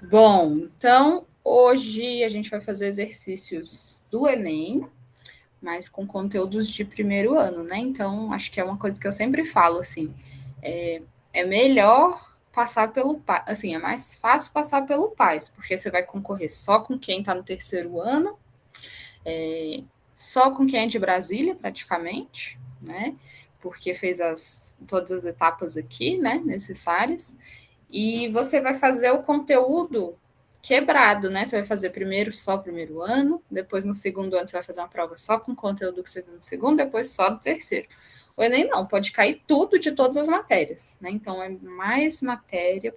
Bom, então hoje a gente vai fazer exercícios do Enem, mas com conteúdos de primeiro ano, né? Então, acho que é uma coisa que eu sempre falo, assim, é melhor passar pelo PAS, assim, é mais fácil passar pelo PAS, porque você vai concorrer só com quem está no terceiro ano, só com quem é de Brasília, praticamente, né? Porque fez todas as etapas aqui, né, necessárias. E você vai fazer o conteúdo quebrado, né? Você vai fazer primeiro só o primeiro ano, depois no segundo ano você vai fazer uma prova só com conteúdo que você viu no segundo, depois só do terceiro. O Enem não, pode cair tudo de todas as matérias, né? Então é mais matéria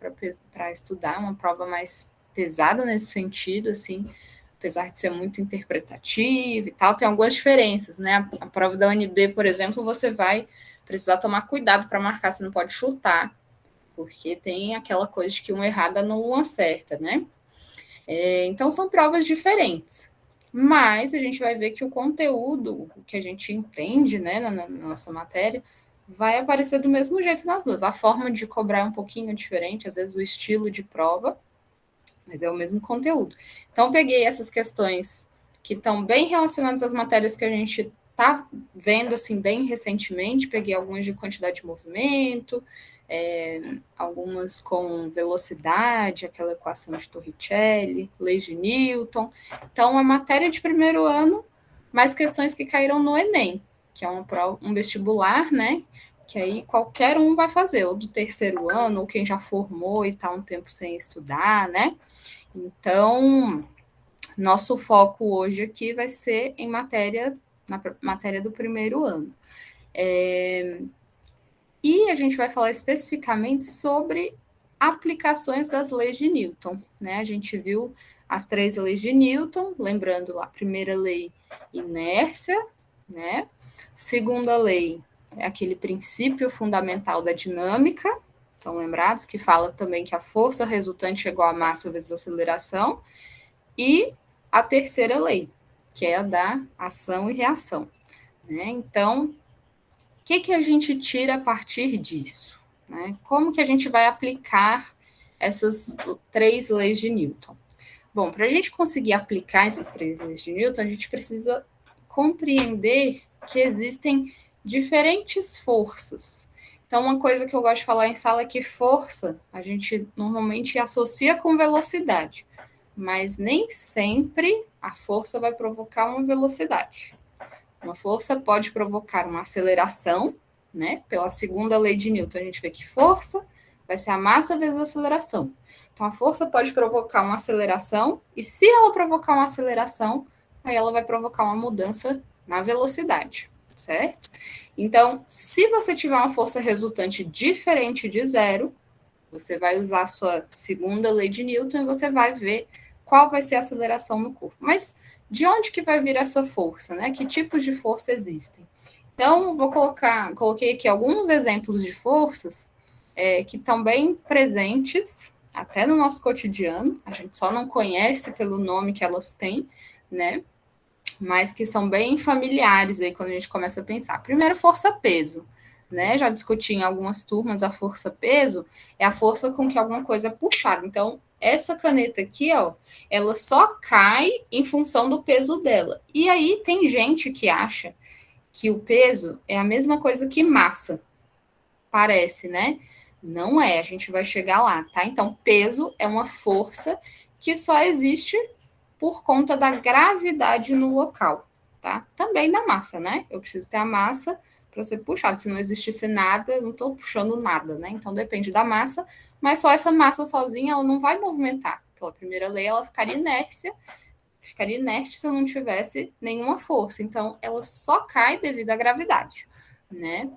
para estudar, uma prova mais pesada nesse sentido, assim, apesar de ser muito interpretativa e tal, tem algumas diferenças, né? A prova da UNB, por exemplo, você vai precisar tomar cuidado para marcar, você não pode chutar, porque tem aquela coisa de que uma errada não uma certa, né? Então são provas diferentes. Mas a gente vai ver que o conteúdo, o que a gente entende, né, na nossa matéria, vai aparecer do mesmo jeito nas duas. A forma de cobrar é um pouquinho diferente, às vezes o estilo de prova, mas é o mesmo conteúdo. Então, eu peguei essas questões que estão bem relacionadas às matérias que a gente está vendo assim bem recentemente, peguei algumas de quantidade de movimento, algumas com velocidade, aquela equação de Torricelli, leis de Newton. Então, a matéria de primeiro ano, mais questões que caíram no Enem, que é um vestibular, né? Que aí qualquer um vai fazer, ou do terceiro ano, ou quem já formou e está um tempo sem estudar, né? Então, nosso foco hoje aqui vai ser na matéria do primeiro ano. E a gente vai falar especificamente sobre aplicações das leis de Newton, né? A gente viu as 3 leis de Newton, lembrando lá, primeira lei, inércia, né? Segunda lei é aquele princípio fundamental da dinâmica, estão lembrados? Que fala também que a força resultante é igual a massa vezes a aceleração. E a terceira lei, que é a da ação e reação. Né? Então, o que a gente tira a partir disso? Né? Como que a gente vai aplicar essas 3 leis de Newton? Bom, para a gente conseguir aplicar essas 3 leis de Newton, a gente precisa compreender que existem diferentes forças. Então, uma coisa que eu gosto de falar em sala é que força a gente normalmente associa com velocidade, mas nem sempre a força vai provocar uma velocidade. Uma força pode provocar uma aceleração, né? Pela segunda lei de Newton, a gente vê que força vai ser a massa vezes a aceleração. Então, a força pode provocar uma aceleração, e se ela provocar uma aceleração, aí ela vai provocar uma mudança na velocidade, certo? Então, se você tiver uma força resultante diferente de zero, você vai usar a sua segunda lei de Newton e você vai ver qual vai ser a aceleração no corpo. Mas de onde que vai vir essa força, né? Que tipos de força existem? Então, coloquei aqui alguns exemplos de forças que estão bem presentes até no nosso cotidiano, a gente só não conhece pelo nome que elas têm, né? Mas que são bem familiares aí quando a gente começa a pensar. Primeiro, força-peso. Né? Já discuti em algumas turmas a força-peso, é a força com que alguma coisa é puxada. Então, essa caneta aqui, ó, ela só cai em função do peso dela. E aí tem gente que acha que o peso é a mesma coisa que massa. Parece, né? Não é, a gente vai chegar lá, tá? Então, peso é uma força que só existe por conta da gravidade no local, tá? Também da massa, né? Eu preciso ter a massa para ser puxado. Se não existisse nada, eu não estou puxando nada, né? Então depende da massa, mas só essa massa sozinha ela não vai movimentar. Pela primeira lei, ela ficaria inerte se eu não tivesse nenhuma força. Então, ela só cai devido à gravidade, né?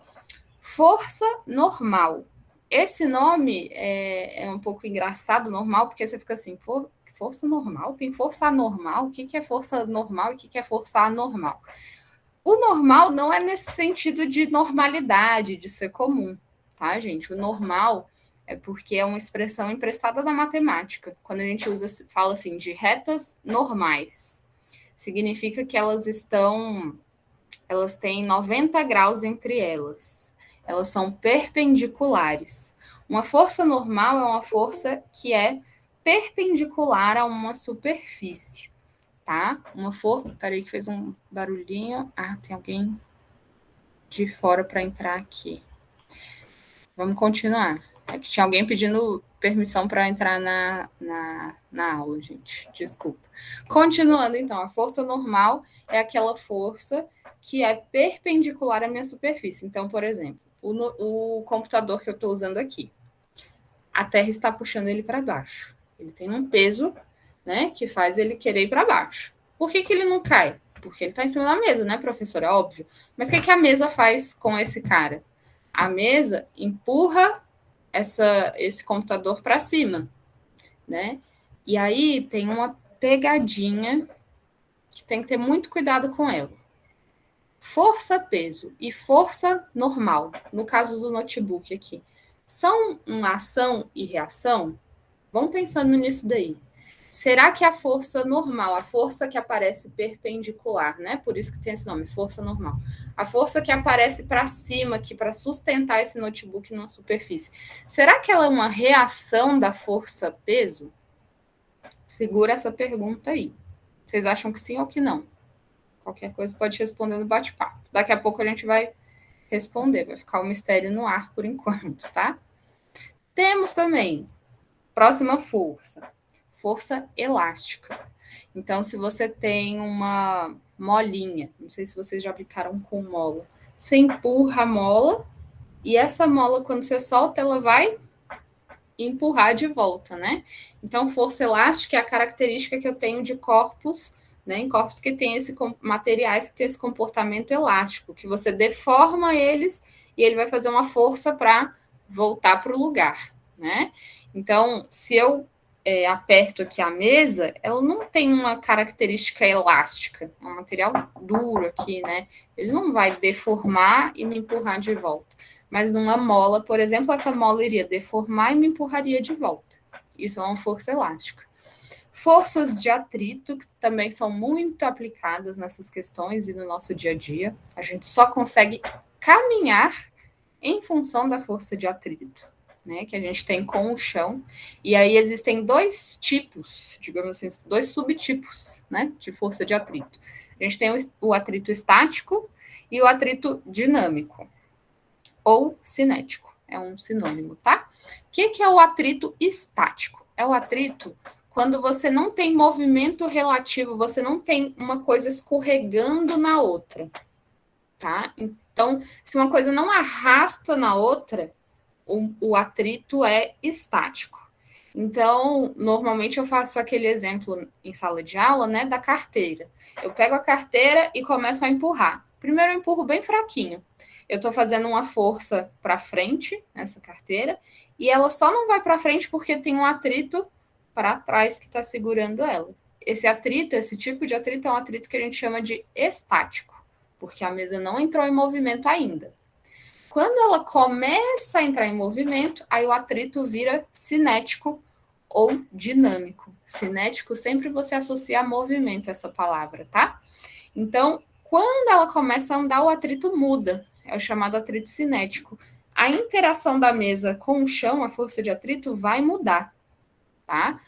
Força normal. Esse nome é um pouco engraçado, normal, porque você fica assim, força normal? Tem força anormal? O que é força normal e o que é força anormal? O normal não é nesse sentido de normalidade, de ser comum, tá, gente? O normal é porque é uma expressão emprestada da matemática. Quando a gente fala assim de retas normais, significa que elas têm 90 graus entre elas. Elas são perpendiculares. Uma força normal é uma força que é perpendicular a uma superfície, tá? Uma força... Peraí que fez um barulhinho. Ah, tem alguém de fora para entrar aqui. Vamos continuar. É que tinha alguém pedindo permissão para entrar na aula, gente. Desculpa. Continuando, então, a força normal é aquela força que é perpendicular à minha superfície. Então, por exemplo, o computador que eu estou usando aqui, a Terra está puxando ele para baixo. Ele tem um peso, né, que faz ele querer ir para baixo. Por que ele não cai? Porque ele está em cima da mesa, né, professora? Óbvio. Mas o que a mesa faz com esse cara? A mesa empurra esse computador para cima, né? E aí tem uma pegadinha que tem que ter muito cuidado com ela. Força, peso e força normal, no caso do notebook aqui, são uma ação e reação? Vamos pensando nisso daí. Será que a força normal, a força que aparece perpendicular, né? Por isso que tem esse nome, força normal. A força que aparece para cima aqui para sustentar esse notebook numa superfície. Será que ela é uma reação da força peso? Segura essa pergunta aí. Vocês acham que sim ou que não? Qualquer coisa pode responder no bate-papo. Daqui a pouco a gente vai responder, vai ficar um mistério no ar por enquanto, tá? Temos também, próxima força, força elástica. Então, se você tem uma molinha, não sei se vocês já brincaram com mola, você empurra a mola e essa mola, quando você solta, ela vai empurrar de volta, né? Então, força elástica é a característica que eu tenho de corpos, né? Em corpos que têm materiais que têm esse comportamento elástico, que você deforma eles e ele vai fazer uma força para voltar para o lugar, né? Então, se eu aperto aqui a mesa, ela não tem uma característica elástica, é um material duro aqui, né? Ele não vai deformar e me empurrar de volta. Mas numa mola, por exemplo, essa mola iria deformar e me empurraria de volta. Isso é uma força elástica. Forças de atrito, que também são muito aplicadas nessas questões e no nosso dia a dia. A gente só consegue caminhar em função da força de atrito, né, que a gente tem com o chão. E aí existem dois tipos, digamos assim, dois subtipos, né, de força de atrito. A gente tem o atrito estático e o atrito dinâmico, ou cinético, é um sinônimo, tá? O que é o atrito estático? É o atrito quando você não tem movimento relativo, você não tem uma coisa escorregando na outra, tá? Então, se uma coisa não arrasta na outra, o atrito é estático. Então, normalmente eu faço aquele exemplo em sala de aula, né, da carteira. Eu pego a carteira e começo a empurrar. Primeiro eu empurro bem fraquinho. Eu estou fazendo uma força para frente nessa carteira e ela só não vai para frente porque tem um atrito para trás que está segurando ela. Esse atrito, esse tipo de atrito é um atrito que a gente chama de estático, porque a mesa não entrou em movimento ainda. Quando ela começa a entrar em movimento, aí o atrito vira cinético ou dinâmico. Cinético sempre você associa a movimento essa palavra, tá? Então, quando ela começa a andar, o atrito muda. É o chamado atrito cinético. A interação da mesa com o chão, a força de atrito, vai mudar, tá?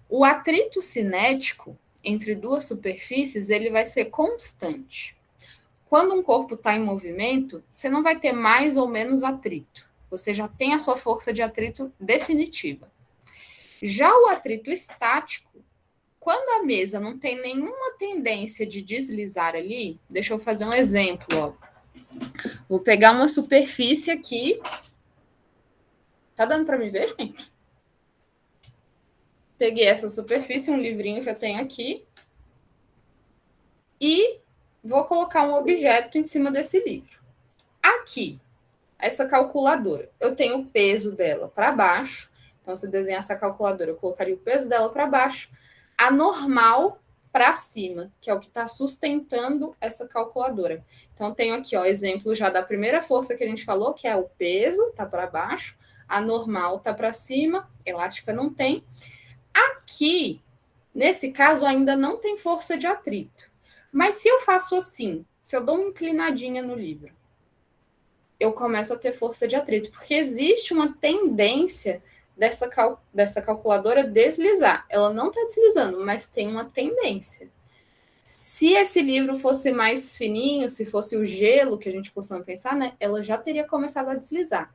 O atrito cinético entre duas superfícies, ele vai ser constante. Quando um corpo está em movimento, você não vai ter mais ou menos atrito. Você já tem a sua força de atrito definitiva. Já o atrito estático, quando a mesa não tem nenhuma tendência de deslizar ali, deixa eu fazer um exemplo, ó. Vou pegar uma superfície aqui. Tá dando para me ver, gente? Peguei essa superfície, um livrinho que eu tenho aqui, e vou colocar um objeto em cima desse livro. Aqui, essa calculadora, eu tenho o peso dela para baixo. Então, se eu desenhar essa calculadora, eu colocaria o peso dela para baixo, a normal para cima, que é o que está sustentando essa calculadora. Então, tenho aqui, ó, exemplo já da primeira força que a gente falou, que é o peso, está para baixo, a normal está para cima, elástica não tem. Aqui, nesse caso, ainda não tem força de atrito. Mas se eu faço assim, se eu dou uma inclinadinha no livro, eu começo a ter força de atrito, porque existe uma tendência dessa calculadora deslizar. Ela não está deslizando, mas tem uma tendência. Se esse livro fosse mais fininho, se fosse o gelo que a gente costuma pensar, né, ela já teria começado a deslizar.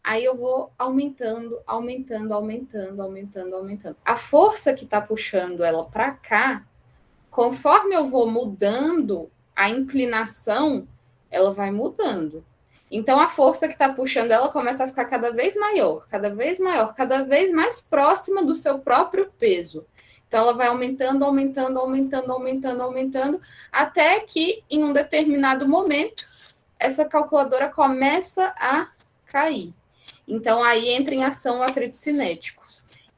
Aí eu vou aumentando, aumentando, aumentando, aumentando, aumentando. A força que está puxando ela para cá, conforme eu vou mudando a inclinação, ela vai mudando. Então, a força que está puxando ela começa a ficar cada vez maior, cada vez maior, cada vez mais próxima do seu próprio peso. Então, ela vai aumentando, aumentando, aumentando, aumentando, aumentando, até que, em um determinado momento, essa calculadora começa a cair. Então, aí entra em ação o atrito cinético.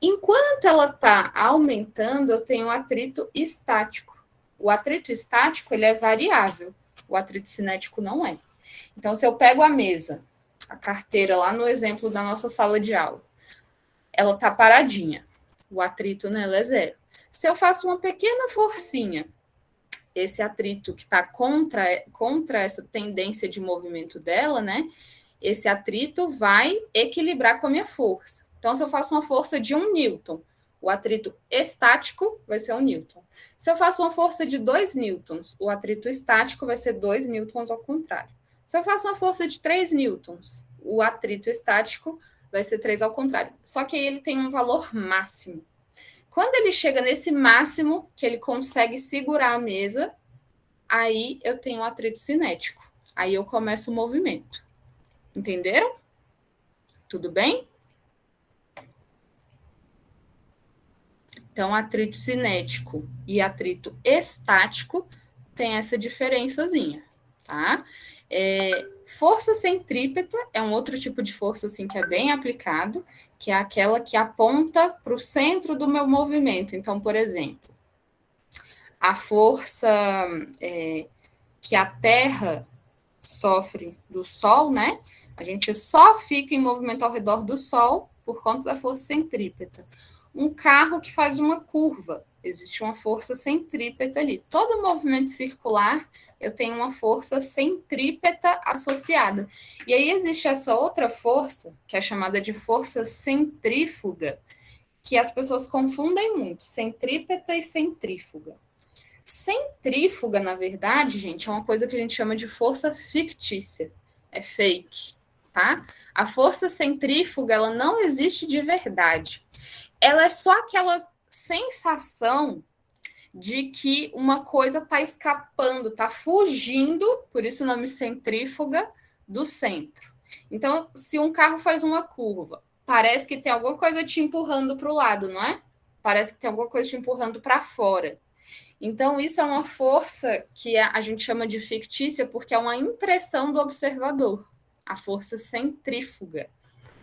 Enquanto ela está aumentando, eu tenho o atrito estático. O atrito estático ele é variável, o atrito cinético não é. Então, se eu pego a mesa, a carteira lá no exemplo da nossa sala de aula, ela está paradinha, o atrito nela é zero. Se eu faço uma pequena forcinha, esse atrito que está contra essa tendência de movimento dela, né? Esse atrito vai equilibrar com a minha força. Então, se eu faço uma força de 1 newton, o atrito estático vai ser 1 newton. Se eu faço uma força de 2 newtons, o atrito estático vai ser 2 newtons ao contrário. Se eu faço uma força de 3 newtons, o atrito estático vai ser 3 ao contrário. Só que ele tem um valor máximo. Quando ele chega nesse máximo, que ele consegue segurar a mesa, aí eu tenho um atrito cinético. Aí eu começo o movimento. Entenderam? Tudo bem? Então, atrito cinético e atrito estático tem essa diferençazinha, tá? Força centrípeta é um outro tipo de força assim, que é bem aplicado, que é aquela que aponta para o centro do meu movimento. Então, por exemplo, a força que a Terra sofre do Sol, né? A gente só fica em movimento ao redor do Sol por conta da força centrípeta. Um carro que faz uma curva, existe uma força centrípeta ali. Todo movimento circular, eu tenho uma força centrípeta associada. E aí existe essa outra força, que é chamada de força centrífuga, que as pessoas confundem muito, centrípeta e centrífuga. Centrífuga, na verdade, gente, é uma coisa que a gente chama de força fictícia. É fake, tá? A força centrífuga, ela não existe de verdade. Ela é só aquela sensação de que uma coisa está escapando, está fugindo, por isso o nome centrífuga, do centro. Então, se um carro faz uma curva, parece que tem alguma coisa te empurrando para o lado, não é? Parece que tem alguma coisa te empurrando para fora. Então, isso é uma força que a gente chama de fictícia, porque é uma impressão do observador, a força centrífuga.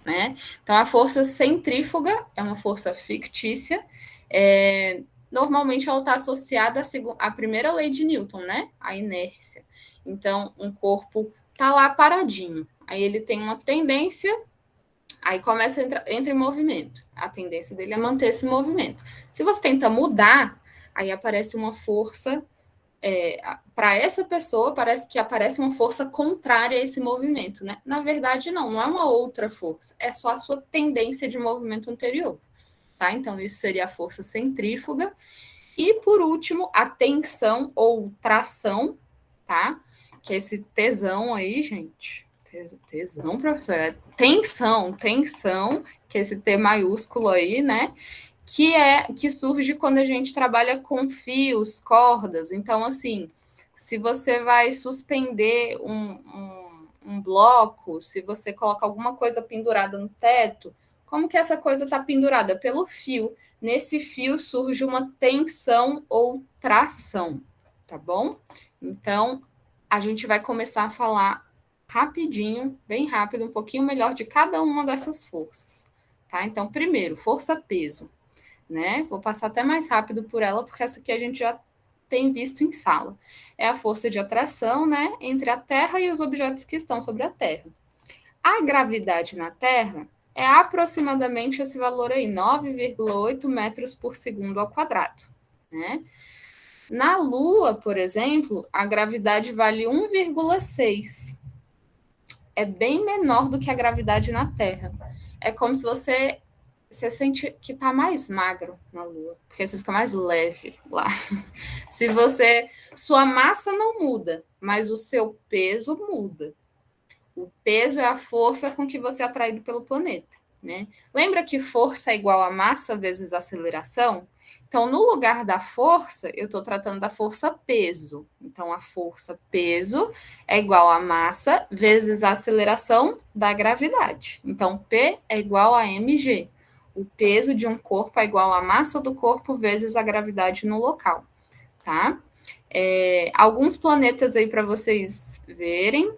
Né? Então, a força centrífuga é uma força fictícia. Normalmente, ela está associada à primeira lei de Newton, né? A inércia. Então, um corpo está lá paradinho. Aí ele tem uma tendência, aí começa a entrar em movimento. A tendência dele é manter esse movimento. Se você tenta mudar, aí aparece uma força. Para essa pessoa, parece que aparece uma força contrária a esse movimento, né? Na verdade, não é uma outra força, é só a sua tendência de movimento anterior, tá? Então, isso seria a força centrífuga. E, por último, a tensão ou tração, tá? Que é esse tesão aí, gente. Tesão, professor? É tensão, que é esse T maiúsculo aí, né? Que surge quando a gente trabalha com fios, cordas. Então, assim, se você vai suspender um bloco, se você coloca alguma coisa pendurada no teto, como que essa coisa está pendurada? Pelo fio. Nesse fio surge uma tensão ou tração, tá bom? Então, a gente vai começar a falar rapidinho, bem rápido, um pouquinho melhor de cada uma dessas forças, tá? Então, primeiro, força-peso. Né? Vou passar até mais rápido por ela, porque essa aqui a gente já tem visto em sala. É a força de atração, né, entre a Terra e os objetos que estão sobre a Terra. A gravidade na Terra é aproximadamente esse valor aí, 9,8 metros por segundo ao quadrado, né? Na Lua, por exemplo, a gravidade vale 1,6. é bem menor do que a gravidade na Terra. É como se você sente que está mais magro na Lua, porque você fica mais leve lá. Se você, sua massa não muda, mas o seu peso muda. O peso é a força com que você é atraído pelo planeta, né? Lembra que força é igual a massa vezes aceleração? Então, no lugar da força, eu estou tratando da força peso. Então, a força peso é igual a massa vezes a aceleração da gravidade. Então, P é igual a mg. O peso de um corpo é igual a massa do corpo vezes a gravidade no local, tá? Alguns planetas aí para vocês verem.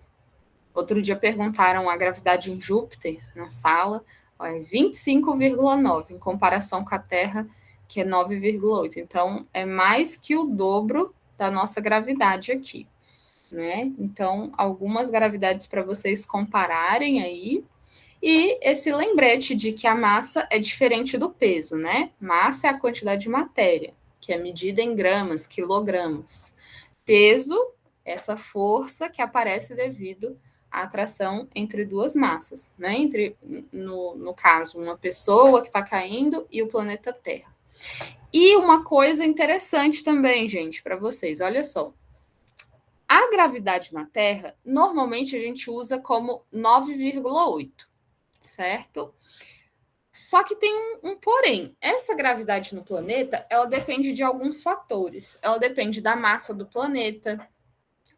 Outro dia perguntaram a gravidade em Júpiter na sala, é 25,9, em comparação com a Terra, que é 9,8. Então, é mais que o dobro da nossa gravidade aqui, né? Então, algumas gravidades para vocês compararem aí. E esse lembrete de que a massa é diferente do peso, né? Massa é a quantidade de matéria, que é medida em gramas, quilogramas. Peso, essa força que aparece devido à atração entre duas massas, né? No caso, uma pessoa que está caindo e o planeta Terra. E uma coisa interessante também, gente, para vocês, olha só. A gravidade na Terra, normalmente a gente usa como 9,8, certo? Só que tem um porém. Essa gravidade no planeta, ela depende de alguns fatores. Ela depende da massa do planeta.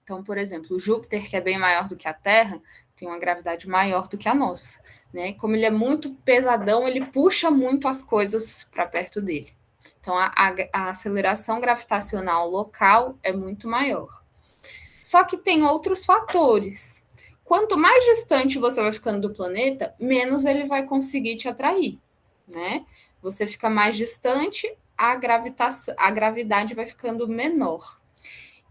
Então, por exemplo, o Júpiter, que é bem maior do que a Terra, tem uma gravidade maior do que a nossa, né? Como ele é muito pesadão, ele puxa muito as coisas para perto dele. Então, a aceleração gravitacional local é muito maior. Só que tem outros fatores. Quanto mais distante você vai ficando do planeta, menos ele vai conseguir te atrair, né? Você fica mais distante, a gravidade vai ficando menor.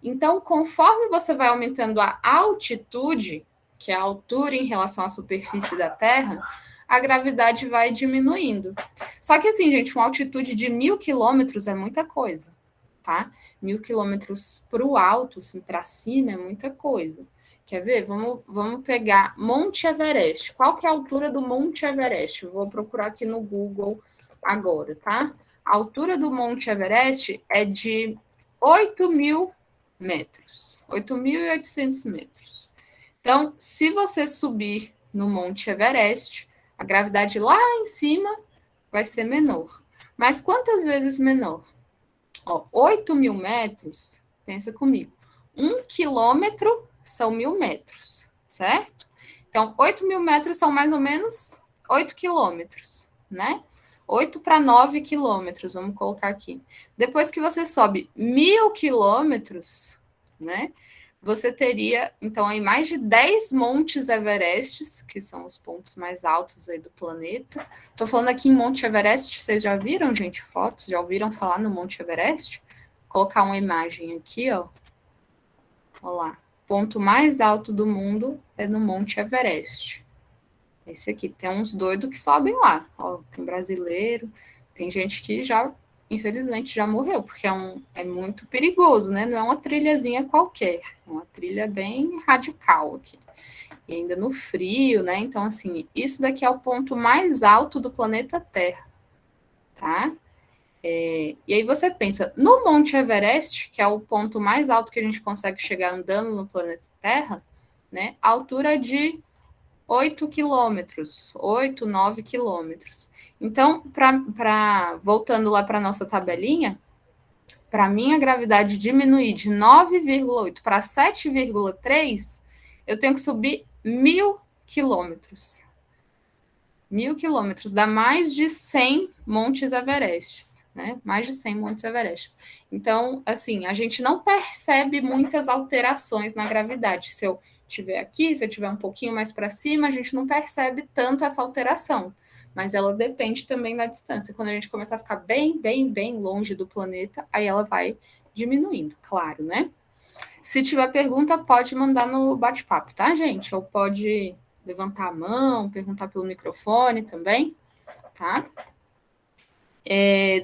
Então, conforme você vai aumentando a altitude, que é a altura em relação à superfície da Terra, a gravidade vai diminuindo. Só que assim, gente, uma altitude de 1.000 quilômetros é muita coisa, tá? 1.000 quilômetros para o alto, assim, para cima, é muita coisa. Quer ver? Vamos pegar Monte Everest. Qual que é a altura do Monte Everest? Eu vou procurar aqui no Google agora, tá? A altura do Monte Everest é de 8.000 metros, 8.800 metros. Então, se você subir no Monte Everest, a gravidade lá em cima vai ser menor. Mas quantas vezes menor? 8.000 metros, pensa comigo, 1 quilômetro são 1.000 metros, certo? Então, 8.000 metros são mais ou menos 8 quilômetros, né? 8 para 9 quilômetros, vamos colocar aqui. Depois que você sobe 1.000 quilômetros, né? Você teria, então, aí mais de 10 montes Everestes, que são os pontos mais altos aí do planeta. Estou falando aqui em Monte Everest, vocês já viram, gente, fotos? Já ouviram falar no Monte Everest? Vou colocar uma imagem aqui, ó. Olha lá. O ponto mais alto do mundo é no Monte Everest. Esse aqui, tem uns doidos que sobem lá. Ó, tem brasileiro, tem gente que já, infelizmente, já morreu, porque é muito perigoso, né? Não é uma trilhazinha qualquer, é uma trilha bem radical aqui. E ainda no frio, né? Então, assim, isso daqui é o ponto mais alto do planeta Terra, tá? E aí você pensa, no Monte Everest, que é o ponto mais alto que a gente consegue chegar andando no planeta Terra, né? A altura é de 8 quilômetros, 8, 9 quilômetros. Então, voltando lá para a nossa tabelinha, para minha gravidade diminuir de 9,8 para 7,3, eu tenho que subir 1.000 quilômetros. 1.000 quilômetros dá mais de 100 Montes Everestes, né? Mais de 100 Montes Everestes. Então, assim, a gente não percebe muitas alterações na gravidade. Se eu estiver aqui, se eu estiver um pouquinho mais para cima, a gente não percebe tanto essa alteração. Mas ela depende também da distância. Quando a gente começar a ficar bem, bem, bem longe do planeta, aí ela vai diminuindo, claro, né? Se tiver pergunta, pode mandar no bate-papo, tá, gente? Ou pode levantar a mão, perguntar pelo microfone também, tá?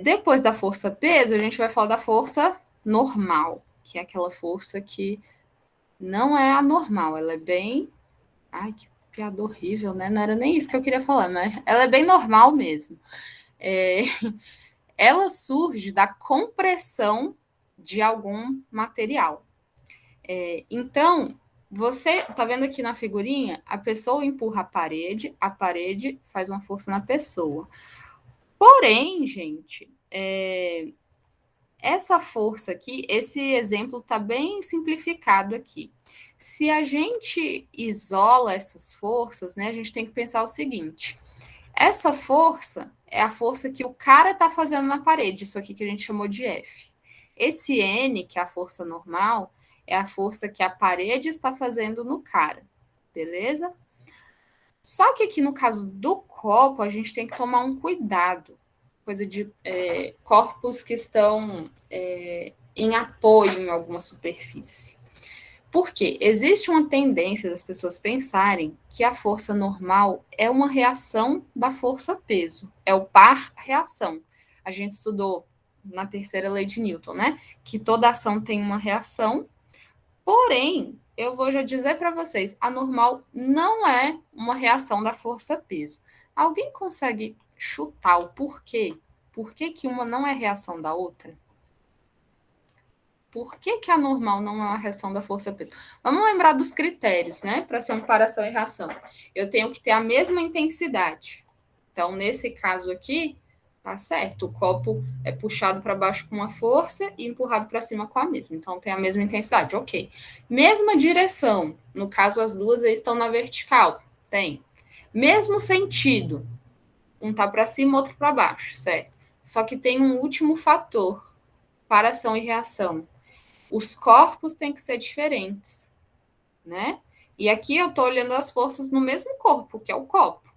Depois da força peso, a gente vai falar da força normal, que é aquela força que não é anormal, ela é bem Ai, que piada horrível, né? Não era nem isso que eu queria falar, mas ela é bem normal mesmo. Ela surge da compressão de algum material. Então, você tá vendo aqui na figurinha? A pessoa empurra a parede faz uma força na pessoa. Porém, gente, essa força aqui, esse exemplo está bem simplificado aqui. Se a gente isola essas forças, né, a gente tem que pensar o seguinte: essa força é a força que o cara está fazendo na parede, isso aqui que a gente chamou de F. Esse N, que é a força normal, é a força que a parede está fazendo no cara, beleza? Só que aqui no caso do copo, a gente tem que tomar um cuidado, coisa de corpos que estão em apoio em alguma superfície. Porque existe uma tendência das pessoas pensarem que a força normal é uma reação da força-peso, é o par-reação. A gente estudou na terceira lei de Newton, né? Que toda ação tem uma reação, porém, eu vou já dizer para vocês, a normal não é uma reação da força-peso. Alguém consegue chutar o porquê? Por que uma não é reação da outra? Por que a normal não é uma reação da força-peso? Vamos lembrar dos critérios, né? Para ser uma paração e reação. Eu tenho que ter a mesma intensidade. Então, nesse caso aqui, tá certo. O copo é puxado para baixo com uma força e empurrado para cima com a mesma. Então, tem a mesma intensidade. Ok. Mesma direção. No caso, as duas aí estão na vertical. Tem. Mesmo sentido. Um tá para cima, outro para baixo, certo? Só que tem um último fator. Paração e reação. Os corpos têm que ser diferentes, né? E aqui eu estou olhando as forças no mesmo corpo, que é o copo.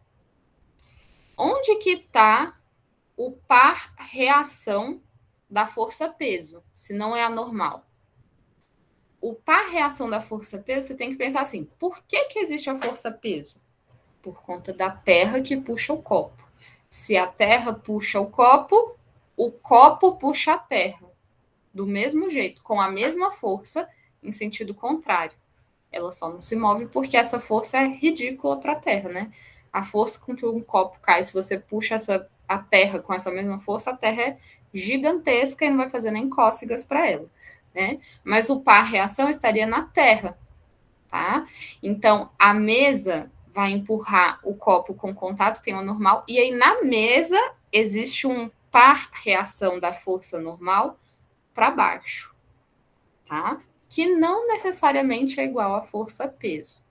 Onde que está o par reação da força-peso, se não é a normal? O par reação da força-peso, você tem que pensar assim, por que existe a força-peso? Por conta da terra que puxa o copo. Se a terra puxa o copo puxa a terra. Do mesmo jeito, com a mesma força, em sentido contrário. Ela só não se move porque essa força é ridícula para a Terra, né? A força com que um copo cai, se você puxa a Terra com essa mesma força, a Terra é gigantesca e não vai fazer nem cócegas para ela, né? Mas o par reação estaria na Terra, tá? Então, a mesa vai empurrar o copo com contato, tem uma normal, e aí na mesa existe um par reação da força normal para baixo, tá? Que não necessariamente é igual à força-peso.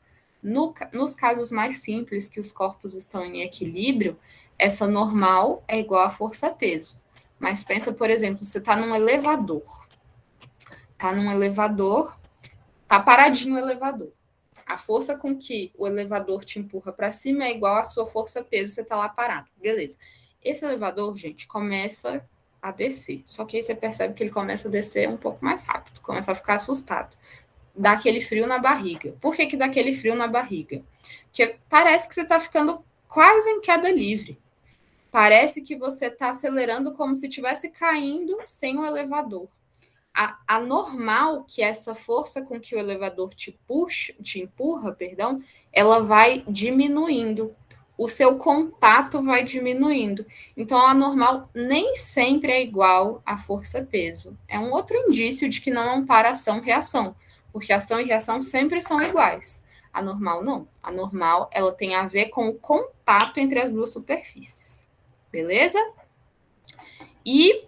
Nos casos mais simples, que os corpos estão em equilíbrio, essa normal é igual à força-peso. Mas pensa, por exemplo, você está num elevador. Tá paradinho o elevador. A força com que o elevador te empurra para cima é igual à sua força-peso, você está lá parado. Beleza. Esse elevador, gente, começa a descer. Só que aí você percebe que ele começa a descer um pouco mais rápido, começa a ficar assustado. Dá aquele frio na barriga. Por que dá aquele frio na barriga? Porque parece que você está ficando quase em queda livre. Parece que você está acelerando como se estivesse caindo sem o elevador. A normal, que é essa força com que o elevador te empurra, ela vai diminuindo. O seu contato vai diminuindo. Então, a normal nem sempre é igual à força-peso. É um outro indício de que não é um para-ação-reação, porque ação e reação sempre são iguais. A normal não. A normal, ela tem a ver com o contato entre as duas superfícies. Beleza? E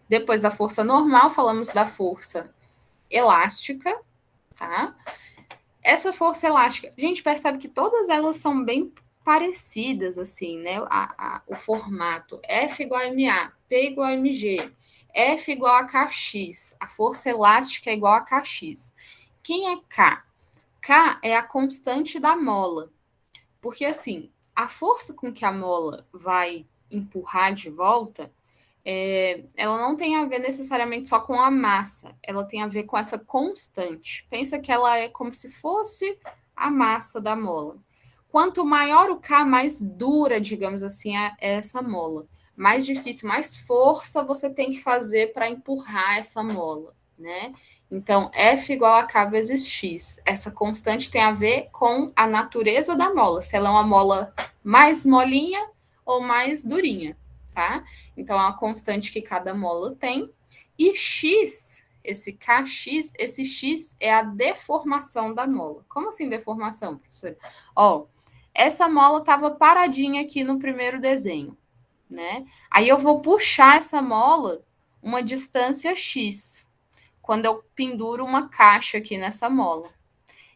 depois da força normal, falamos da força elástica, tá? Essa força elástica, a gente percebe que todas elas são bem parecidas, assim, né? O formato F igual a MA, P igual a MG, F igual a KX, a força elástica é igual a KX. Quem é K? K é a constante da mola, porque, assim, a força com que a mola vai empurrar de volta ela não tem a ver necessariamente só com a massa, ela tem a ver com essa constante. Pensa que ela é como se fosse a massa da mola. Quanto maior o K, mais dura, digamos assim, é essa mola. Mais difícil, mais força você tem que fazer para empurrar essa mola, né? Então, F igual a K vezes X. Essa constante tem a ver com a natureza da mola, se ela é uma mola mais molinha ou mais durinha, tá? Então, é uma constante que cada mola tem. E X, esse KX, esse X é a deformação da mola. Como assim deformação, professora? Ó, essa mola estava paradinha aqui no primeiro desenho, né? Aí eu vou puxar essa mola uma distância X, quando eu penduro uma caixa aqui nessa mola.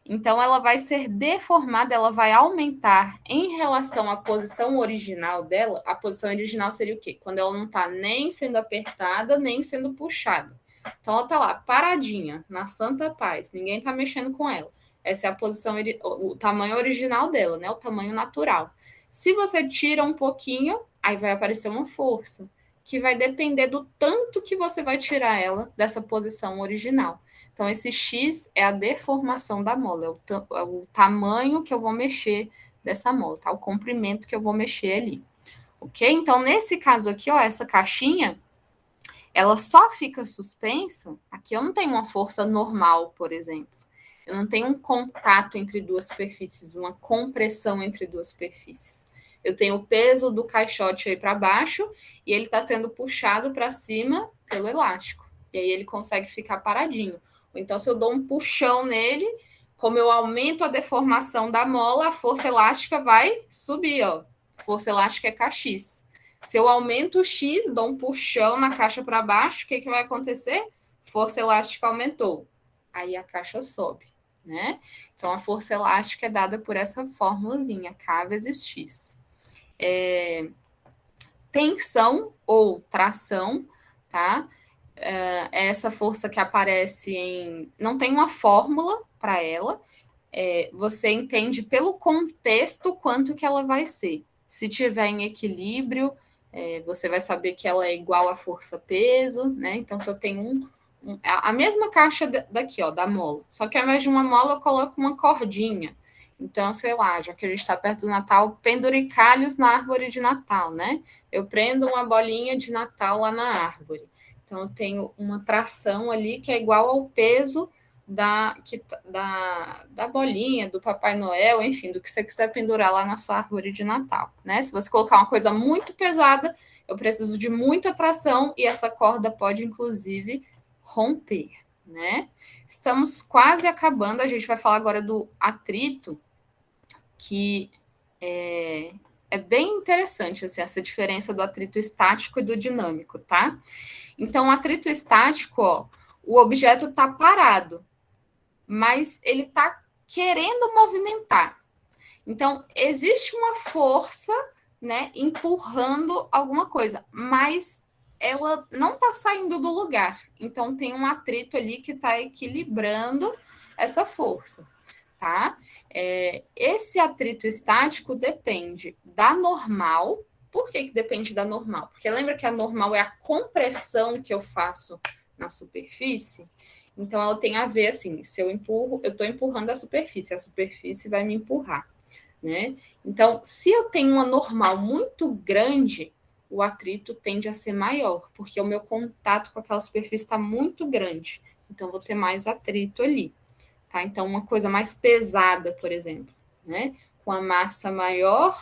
Então, ela vai ser deformada, ela vai aumentar em relação à posição original dela. A posição original seria o quê? Quando ela não está nem sendo apertada, nem sendo puxada. Então, ela está lá, paradinha, na santa paz. Ninguém está mexendo com ela. Essa é a posição, o tamanho original dela, né? O tamanho natural. Se você tira um pouquinho, aí vai aparecer uma força, que vai depender do tanto que você vai tirar ela dessa posição original. Então, esse X é a deformação da mola, é o tamanho que eu vou mexer dessa mola, tá? O comprimento que eu vou mexer ali. Ok? Então, nesse caso aqui, ó, essa caixinha, ela só fica suspensa. Aqui eu não tenho uma força normal, por exemplo. Eu não tenho um contato entre duas superfícies, uma compressão entre duas superfícies. Eu tenho o peso do caixote aí para baixo e ele está sendo puxado para cima pelo elástico. E aí ele consegue ficar paradinho. Ou então, se eu dou um puxão nele, como eu aumento a deformação da mola, a força elástica vai subir, ó. Força elástica é Kx. Se eu aumento o X, dou um puxão na caixa para baixo, o que vai acontecer? Força elástica aumentou. Aí a caixa sobe, né? Então, a força elástica é dada por essa fórmulazinha, K vezes X. Tensão ou tração, tá? É essa força que aparece em... Não tem uma fórmula para ela. Você entende pelo contexto quanto que ela vai ser. Se tiver em equilíbrio, você vai saber que ela é igual à força-peso, né? Então, se eu tenho a mesma caixa daqui, ó, da mola, só que ao invés de uma mola, eu coloco uma cordinha. Então, sei lá, já que a gente está perto do Natal, penduricalhos na árvore de Natal, né? Eu prendo uma bolinha de Natal lá na árvore. Então, eu tenho uma tração ali que é igual ao peso da bolinha, do Papai Noel, enfim, do que você quiser pendurar lá na sua árvore de Natal, né? Se você colocar uma coisa muito pesada, eu preciso de muita tração e essa corda pode, inclusive, romper, né? Estamos quase acabando, a gente vai falar agora do atrito, que é bem interessante, assim, essa diferença do atrito estático e do dinâmico, tá? Então, o atrito estático, ó, o objeto está parado, mas ele está querendo movimentar. Então, existe uma força, né, empurrando alguma coisa, mas ela não está saindo do lugar. Então, tem um atrito ali que está equilibrando essa força, tá? Esse atrito estático depende da normal. Por que depende da normal? Porque lembra que a normal é a compressão que eu faço na superfície? Então, ela tem a ver, assim, se eu empurro, eu estou empurrando a superfície vai me empurrar, né? Então, se eu tenho uma normal muito grande, o atrito tende a ser maior, porque o meu contato com aquela superfície está muito grande. Então, vou ter mais atrito ali, tá? Então, uma coisa mais pesada, por exemplo, né? Com a massa maior,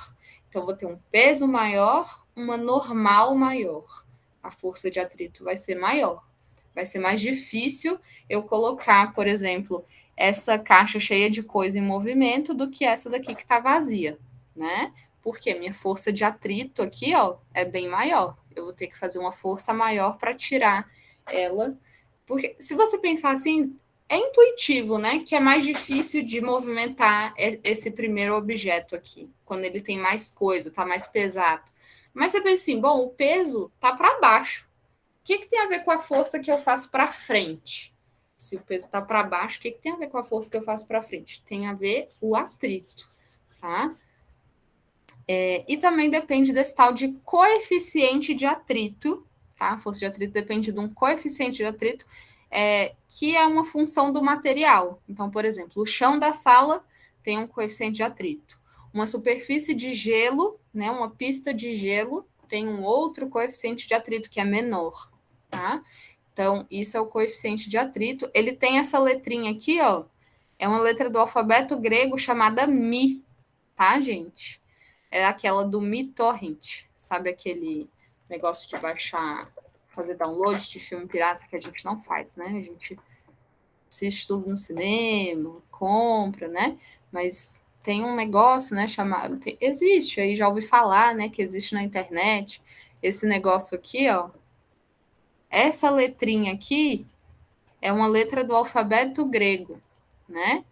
então vou ter um peso maior, uma normal maior. A força de atrito vai ser maior. Vai ser mais difícil eu colocar, por exemplo, essa caixa cheia de coisa em movimento do que essa daqui que está vazia, né? Porque minha força de atrito aqui, ó, é bem maior. Eu vou ter que fazer uma força maior para tirar ela. Porque se você pensar assim, é intuitivo, né? Que é mais difícil de movimentar esse primeiro objeto aqui, quando ele tem mais coisa, está mais pesado. Mas você pensa assim, bom, o peso está para baixo. O que tem a ver com a força que eu faço para frente? Se o peso está para baixo, o que tem a ver com a força que eu faço para frente? Tem a ver o atrito, tá? E também depende desse tal de coeficiente de atrito, tá? A força de atrito depende de um coeficiente de atrito, que é uma função do material. Então, por exemplo, o chão da sala tem um coeficiente de atrito. Uma superfície de gelo, né, uma pista de gelo, tem um outro coeficiente de atrito que é menor, tá? Então, isso é o coeficiente de atrito. Ele tem essa letrinha aqui, ó. É uma letra do alfabeto grego chamada Mi, tá, gente? É aquela do Mi Torrent. Sabe aquele negócio de baixar, fazer download de filme pirata que a gente não faz, né? A gente assiste tudo no cinema, compra, né? Mas tem um negócio, né, chamado... existe, aí já ouvi falar, né, que existe na internet. Esse negócio aqui, ó. Essa letrinha aqui é uma letra do alfabeto grego, né?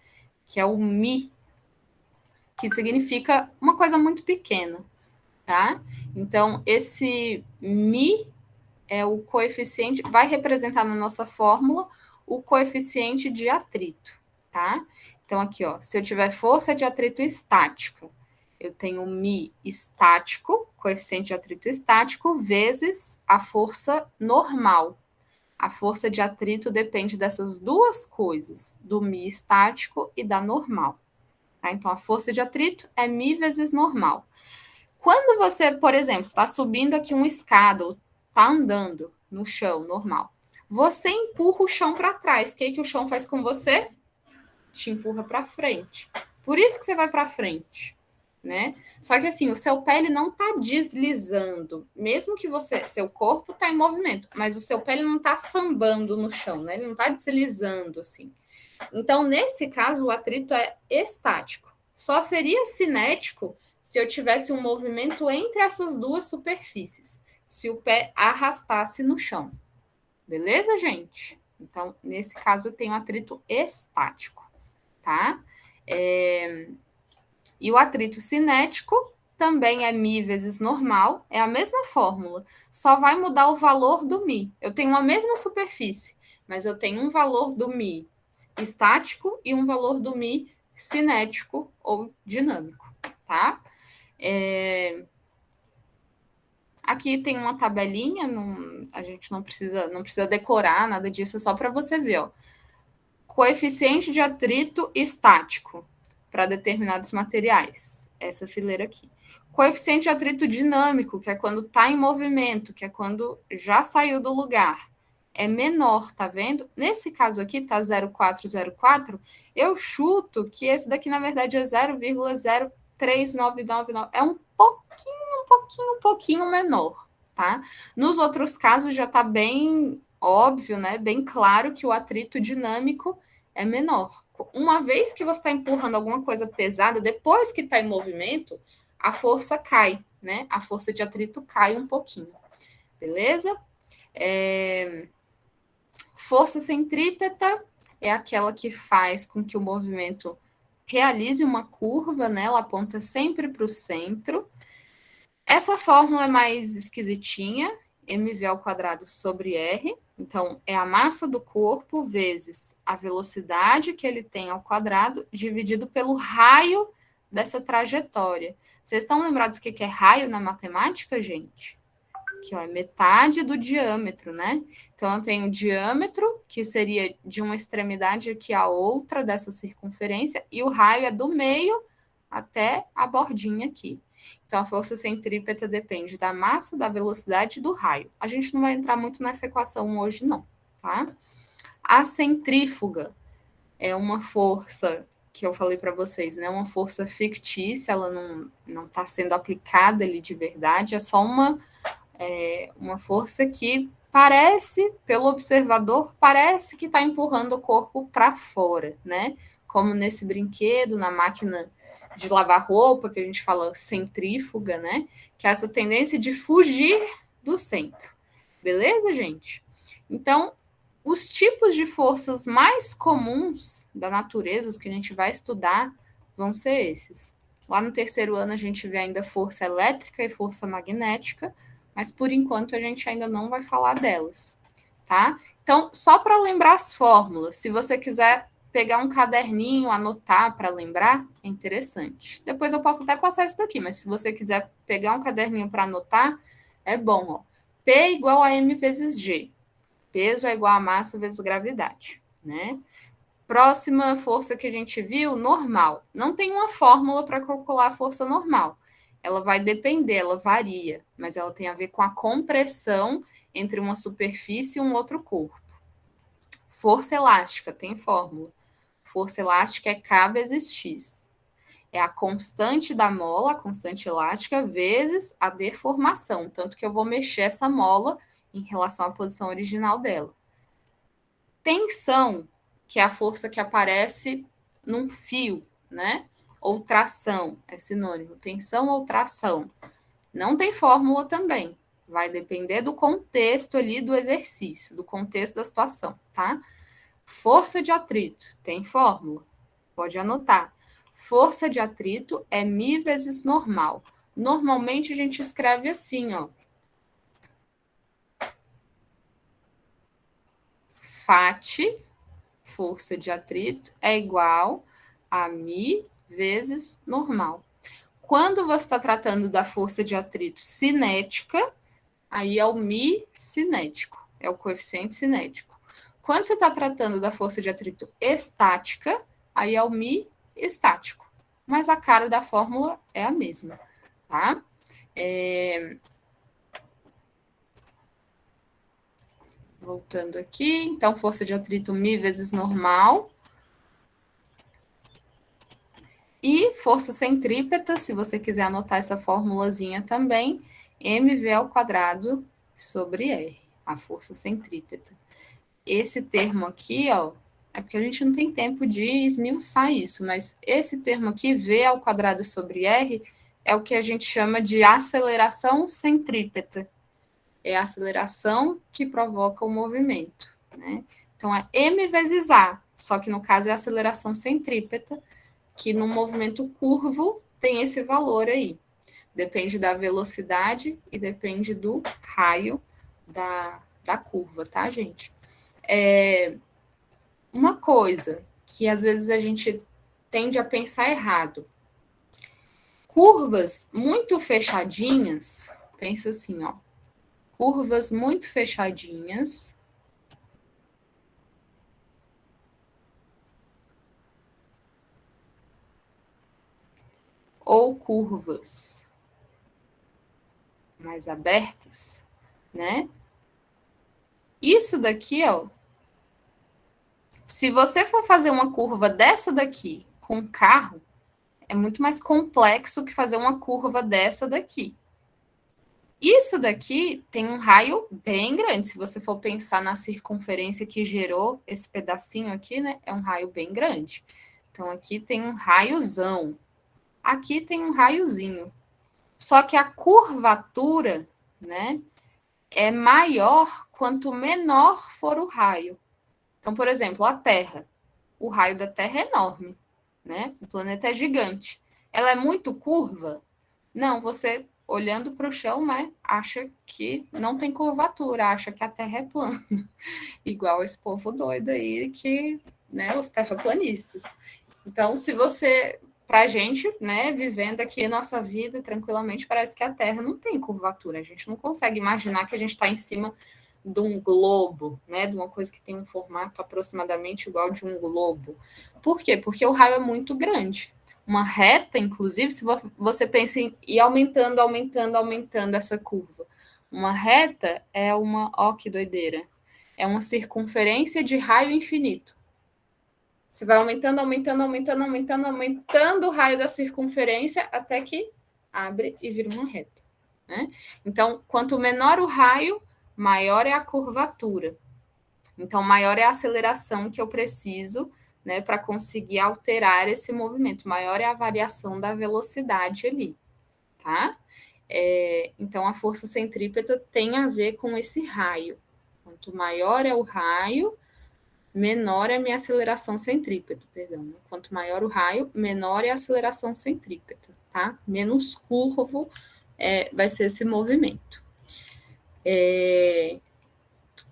Que é o Mi, que significa uma coisa muito pequena, tá? Então, esse Mi é o coeficiente, vai representar na nossa fórmula o coeficiente de atrito, tá? Então, aqui, ó, se eu tiver força de atrito estática, eu tenho Mi estático, coeficiente de atrito estático, vezes a força normal. A força de atrito depende dessas duas coisas, do Mi estático e da normal. Tá? Então, a força de atrito é Mi vezes normal. Quando você, por exemplo, está subindo aqui uma escada ou está andando no chão normal, você empurra o chão para trás. O que o chão faz com você? Te empurra para frente. Por isso que você vai para frente, né? Só que assim, o seu pé ele não está deslizando, mesmo que seu corpo está em movimento, mas o seu pé ele não está sambando no chão, né? Ele não está deslizando assim. Então, nesse caso, o atrito é estático. Só seria cinético se eu tivesse um movimento entre essas duas superfícies, se o pé arrastasse no chão. Beleza, gente? Então, nesse caso, eu tenho atrito estático, tá? E o atrito cinético também é Mi vezes normal, é a mesma fórmula, só vai mudar o valor do Mi. Eu tenho a mesma superfície, mas eu tenho um valor do Mi estático e um valor do Mi cinético ou dinâmico, tá? Aqui tem uma tabelinha, a gente não precisa decorar nada disso, é só para você ver, ó. Coeficiente de atrito estático para determinados materiais, essa fileira aqui. Coeficiente de atrito dinâmico, que é quando está em movimento, que é quando já saiu do lugar, é menor, tá vendo? Nesse caso aqui, tá 0,404, eu chuto que esse daqui, na verdade, é 0,03999, é um pouquinho menor, tá? Nos outros casos já tá bem óbvio, né? Bem claro que o atrito dinâmico é menor. Uma vez que você está empurrando alguma coisa pesada, depois que está em movimento, a força cai, né? A força de atrito cai um pouquinho, beleza? Força centrípeta é aquela que faz com que o movimento realize uma curva, né? Ela aponta sempre para o centro. Essa fórmula é mais esquisitinha, mv ao quadrado sobre r. Então, é a massa do corpo vezes a velocidade que ele tem ao quadrado, dividido pelo raio dessa trajetória. Vocês estão lembrados do que é raio na matemática, gente? Aqui, ó, é metade do diâmetro, né? Então, eu tenho o diâmetro, que seria de uma extremidade aqui à outra dessa circunferência, e o raio é do meio até a bordinha aqui. Então, a força centrípeta depende da massa, da velocidade e do raio. A gente não vai entrar muito nessa equação hoje, não, tá? A centrífuga é uma força que eu falei para vocês, né? Uma força fictícia, ela não está sendo aplicada ali de verdade, é só uma força que parece, pelo observador, parece que está empurrando o corpo para fora, né? Como nesse brinquedo, na máquina de lavar roupa, que a gente fala centrífuga, né? Que é essa tendência de fugir do centro. Beleza, gente? Então, os tipos de forças mais comuns da natureza, os que a gente vai estudar, vão ser esses. Lá no terceiro ano a gente vê ainda força elétrica e força magnética, mas por enquanto a gente ainda não vai falar delas, tá? Então, só para lembrar as fórmulas, se você quiser pegar um caderninho, anotar para lembrar, é interessante. Depois eu posso até passar isso daqui, mas se você quiser pegar um caderninho para anotar, é bom, ó. P igual a M vezes G. Peso é igual a massa vezes gravidade, né? Próxima força que a gente viu, normal. Não tem uma fórmula para calcular a força normal. ela vai depender, ela varia, mas ela tem a ver com a compressão entre uma superfície e um outro corpo. Força elástica tem fórmula. Força elástica é K vezes X. É a constante da mola, a constante elástica, vezes a deformação. Tanto que eu vou mexer essa mola em relação à posição original dela. Tensão, que é a força que aparece num fio, né? Ou tração, é sinônimo. Tensão ou tração. Não tem fórmula também. Vai depender do contexto ali do exercício, do contexto da situação, tá? Força de atrito, tem fórmula? Pode anotar. Força de atrito é μ vezes normal. Normalmente a gente escreve assim, ó. FAT, força de atrito, é igual a μ vezes normal. Quando você está tratando da força de atrito cinética, aí é o μ cinético, é o coeficiente cinético. Quando você está tratando da força de atrito estática, aí é o μ estático. Mas a cara da fórmula é a mesma, tá? Voltando aqui, então, força de atrito μ vezes normal. E força centrípeta, se você quiser anotar essa formulazinha também, mv ao quadrado sobre R, a força centrípeta. Esse termo aqui, ó, é porque a gente não tem tempo de esmiuçar isso, mas esse termo aqui, V ao quadrado sobre R, é o que a gente chama de aceleração centrípeta. É a aceleração que provoca o movimento, né? Então, é m vezes a, só que no caso é a aceleração centrípeta, que no movimento curvo tem esse valor aí. Depende da velocidade e depende do raio da curva, tá, gente? Uma coisa que às vezes a gente tende a pensar errado. Curvas muito fechadinhas, pensa assim, ó. Curvas muito fechadinhas ou curvas mais abertas, né? Isso daqui, ó, se você for fazer uma curva dessa daqui com carro, é muito mais complexo que fazer uma curva dessa daqui. Isso daqui tem um raio bem grande. Se você for pensar na circunferência que gerou esse pedacinho aqui, né? É um raio bem grande. Então, aqui tem um raiozão. Aqui tem um raiozinho. Só que a curvatura, né? É maior quanto menor for o raio. Então, por exemplo, a Terra. O raio da Terra é enorme, né? O planeta é gigante. Ela é muito curva? Não, você olhando para o chão, né, acha que não tem curvatura, acha que a Terra é plana. Igual esse povo doido aí que, né, os terraplanistas. Então, se você, para a gente, né, vivendo aqui a nossa vida tranquilamente, parece que a Terra não tem curvatura. A gente não consegue imaginar que a gente está em cima de um globo, né, de uma coisa que tem um formato aproximadamente igual de um globo. Por quê? Porque o raio é muito grande. Uma reta, inclusive, se você pensa em ir aumentando, aumentando, aumentando essa curva. Uma reta é uma, ó que doideira, é uma circunferência de raio infinito. Você vai aumentando, aumentando, aumentando, aumentando, aumentando o raio da circunferência até que abre e vira uma reta, né? Então, quanto menor o raio, maior é a curvatura. Então, maior é a aceleração que eu preciso, né, para conseguir alterar esse movimento. Maior é a variação da velocidade ali, tá? Então, a força centrípeta tem a ver com esse raio. Quanto maior é o raio, menor é a minha aceleração centrípeta, perdão. Né? Quanto maior o raio, menor é a aceleração centrípeta, tá? Menos curvo vai ser esse movimento.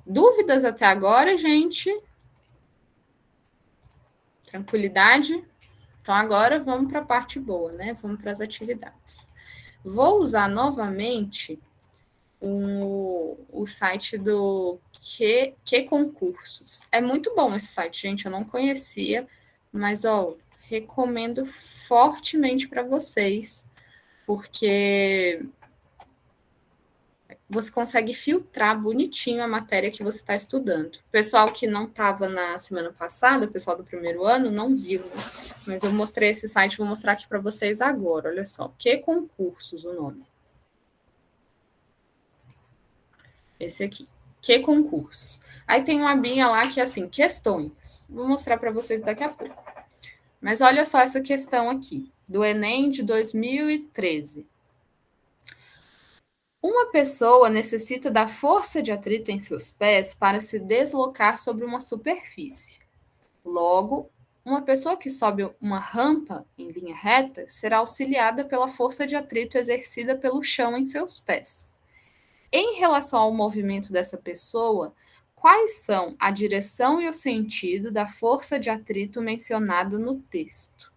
Dúvidas até agora, gente? Tranquilidade? Então, agora vamos para a parte boa, né? Vamos para as atividades. Vou usar novamente o site do que Concursos. É muito bom esse site, gente. Eu não conhecia, mas ó, recomendo fortemente para vocês, porque você consegue filtrar bonitinho a matéria que você está estudando. O pessoal que não estava na semana passada, o pessoal do primeiro ano, não viu, né? Mas eu mostrei esse site, vou mostrar aqui para vocês agora. Olha só, Que Concursos o nome. Esse aqui, Que Concursos. Aí tem uma abinha lá que é assim, questões. Vou mostrar para vocês daqui a pouco. Mas olha só essa questão aqui, do Enem de 2013. Uma pessoa necessita da força de atrito em seus pés para se deslocar sobre uma superfície. Logo, uma pessoa que sobe uma rampa em linha reta será auxiliada pela força de atrito exercida pelo chão em seus pés. Em relação ao movimento dessa pessoa, quais são a direção e o sentido da força de atrito mencionada no texto?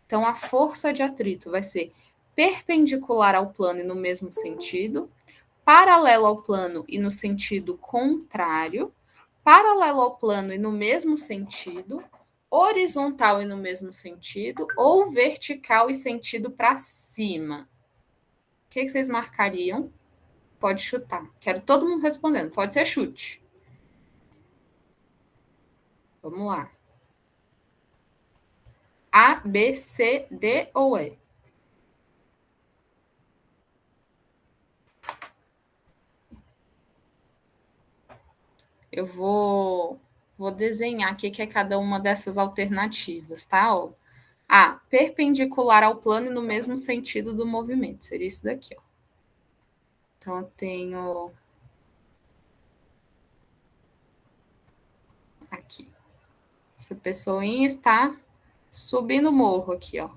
Então, a força de atrito vai ser perpendicular ao plano e no mesmo sentido, paralelo ao plano e no sentido contrário, paralelo ao plano e no mesmo sentido, horizontal e no mesmo sentido, ou vertical e sentido para cima. O que vocês marcariam? Pode chutar. Quero todo mundo respondendo. Pode ser chute. Vamos lá. A, B, C, D ou E? Eu vou desenhar aqui que é cada uma dessas alternativas, tá? Ó. A, perpendicular ao plano e no mesmo sentido do movimento. Seria isso daqui, ó. Então, eu tenho aqui. Essa pessoinha está subindo o morro aqui, ó.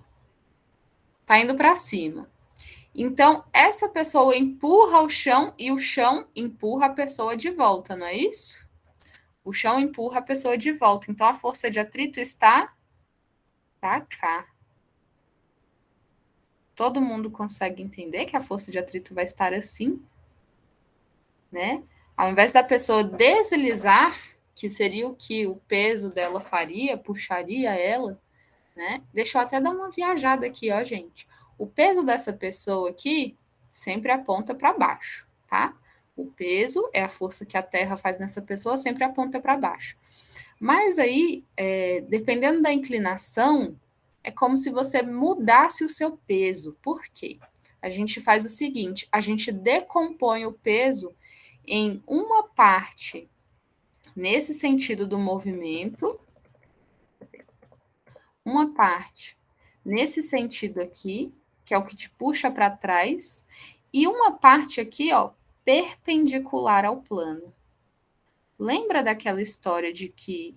Tá indo para cima. Então, essa pessoa empurra o chão e o chão empurra a pessoa de volta, não é isso? O chão empurra a pessoa de volta. Então, a força de atrito está para cá. Todo mundo consegue entender que a força de atrito vai estar assim, né? Ao invés da pessoa deslizar, que seria o que o peso dela faria, puxaria ela, né? Deixa eu até dar uma viajada aqui, ó, gente. O peso dessa pessoa aqui sempre aponta para baixo, tá? O peso é a força que a Terra faz nessa pessoa, sempre aponta para baixo. Mas aí, dependendo da inclinação, é como se você mudasse o seu peso. Por quê? A gente faz o seguinte: a gente decompõe o peso em uma parte nesse sentido do movimento, uma parte nesse sentido aqui, que é o que te puxa para trás, e uma parte aqui, ó, perpendicular ao plano. Lembra daquela história de que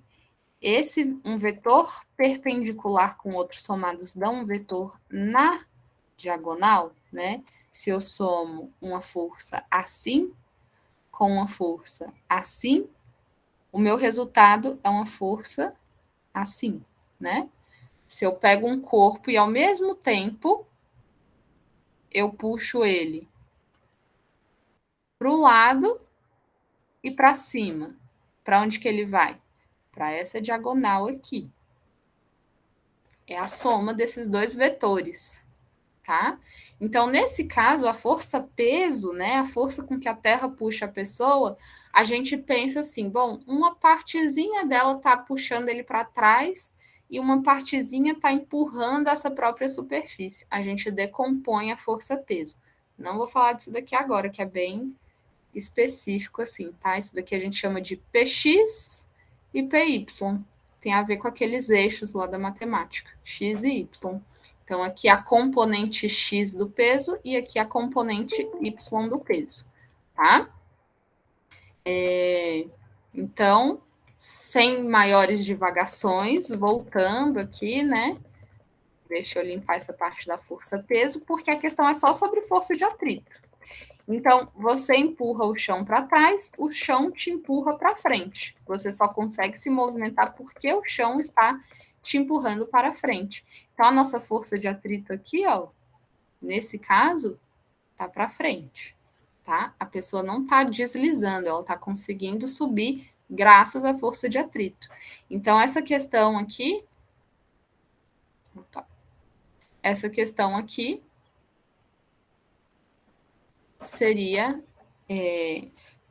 um vetor perpendicular com outro somados dá um vetor na diagonal, né? Se eu somo uma força assim com uma força assim, o meu resultado é uma força assim, né? Se eu pego um corpo e ao mesmo tempo eu puxo ele para o lado e para cima, para onde que ele vai? Para essa diagonal aqui. É a soma desses dois vetores, tá? Então, nesse caso, a força peso, né, a força com que a Terra puxa a pessoa, a gente pensa assim, bom, uma partezinha dela está puxando ele para trás e uma partezinha está empurrando essa própria superfície. A gente decompõe a força peso. Não vou falar disso daqui agora, que é bem específico assim, tá? Isso daqui a gente chama de PX e PY. Tem a ver com aqueles eixos lá da matemática, X e Y. Então, aqui a componente X do peso e aqui a componente Y do peso, tá? Então, sem maiores divagações, voltando aqui, né? Deixa eu limpar essa parte da força-peso, porque a questão é só sobre força de atrito. Então, você empurra o chão para trás, o chão te empurra para frente. Você só consegue se movimentar porque o chão está te empurrando para frente. Então, a nossa força de atrito aqui, ó, nesse caso, tá para frente, tá? A pessoa não está deslizando, ela está conseguindo subir graças à força de atrito. Então, essa questão aqui seria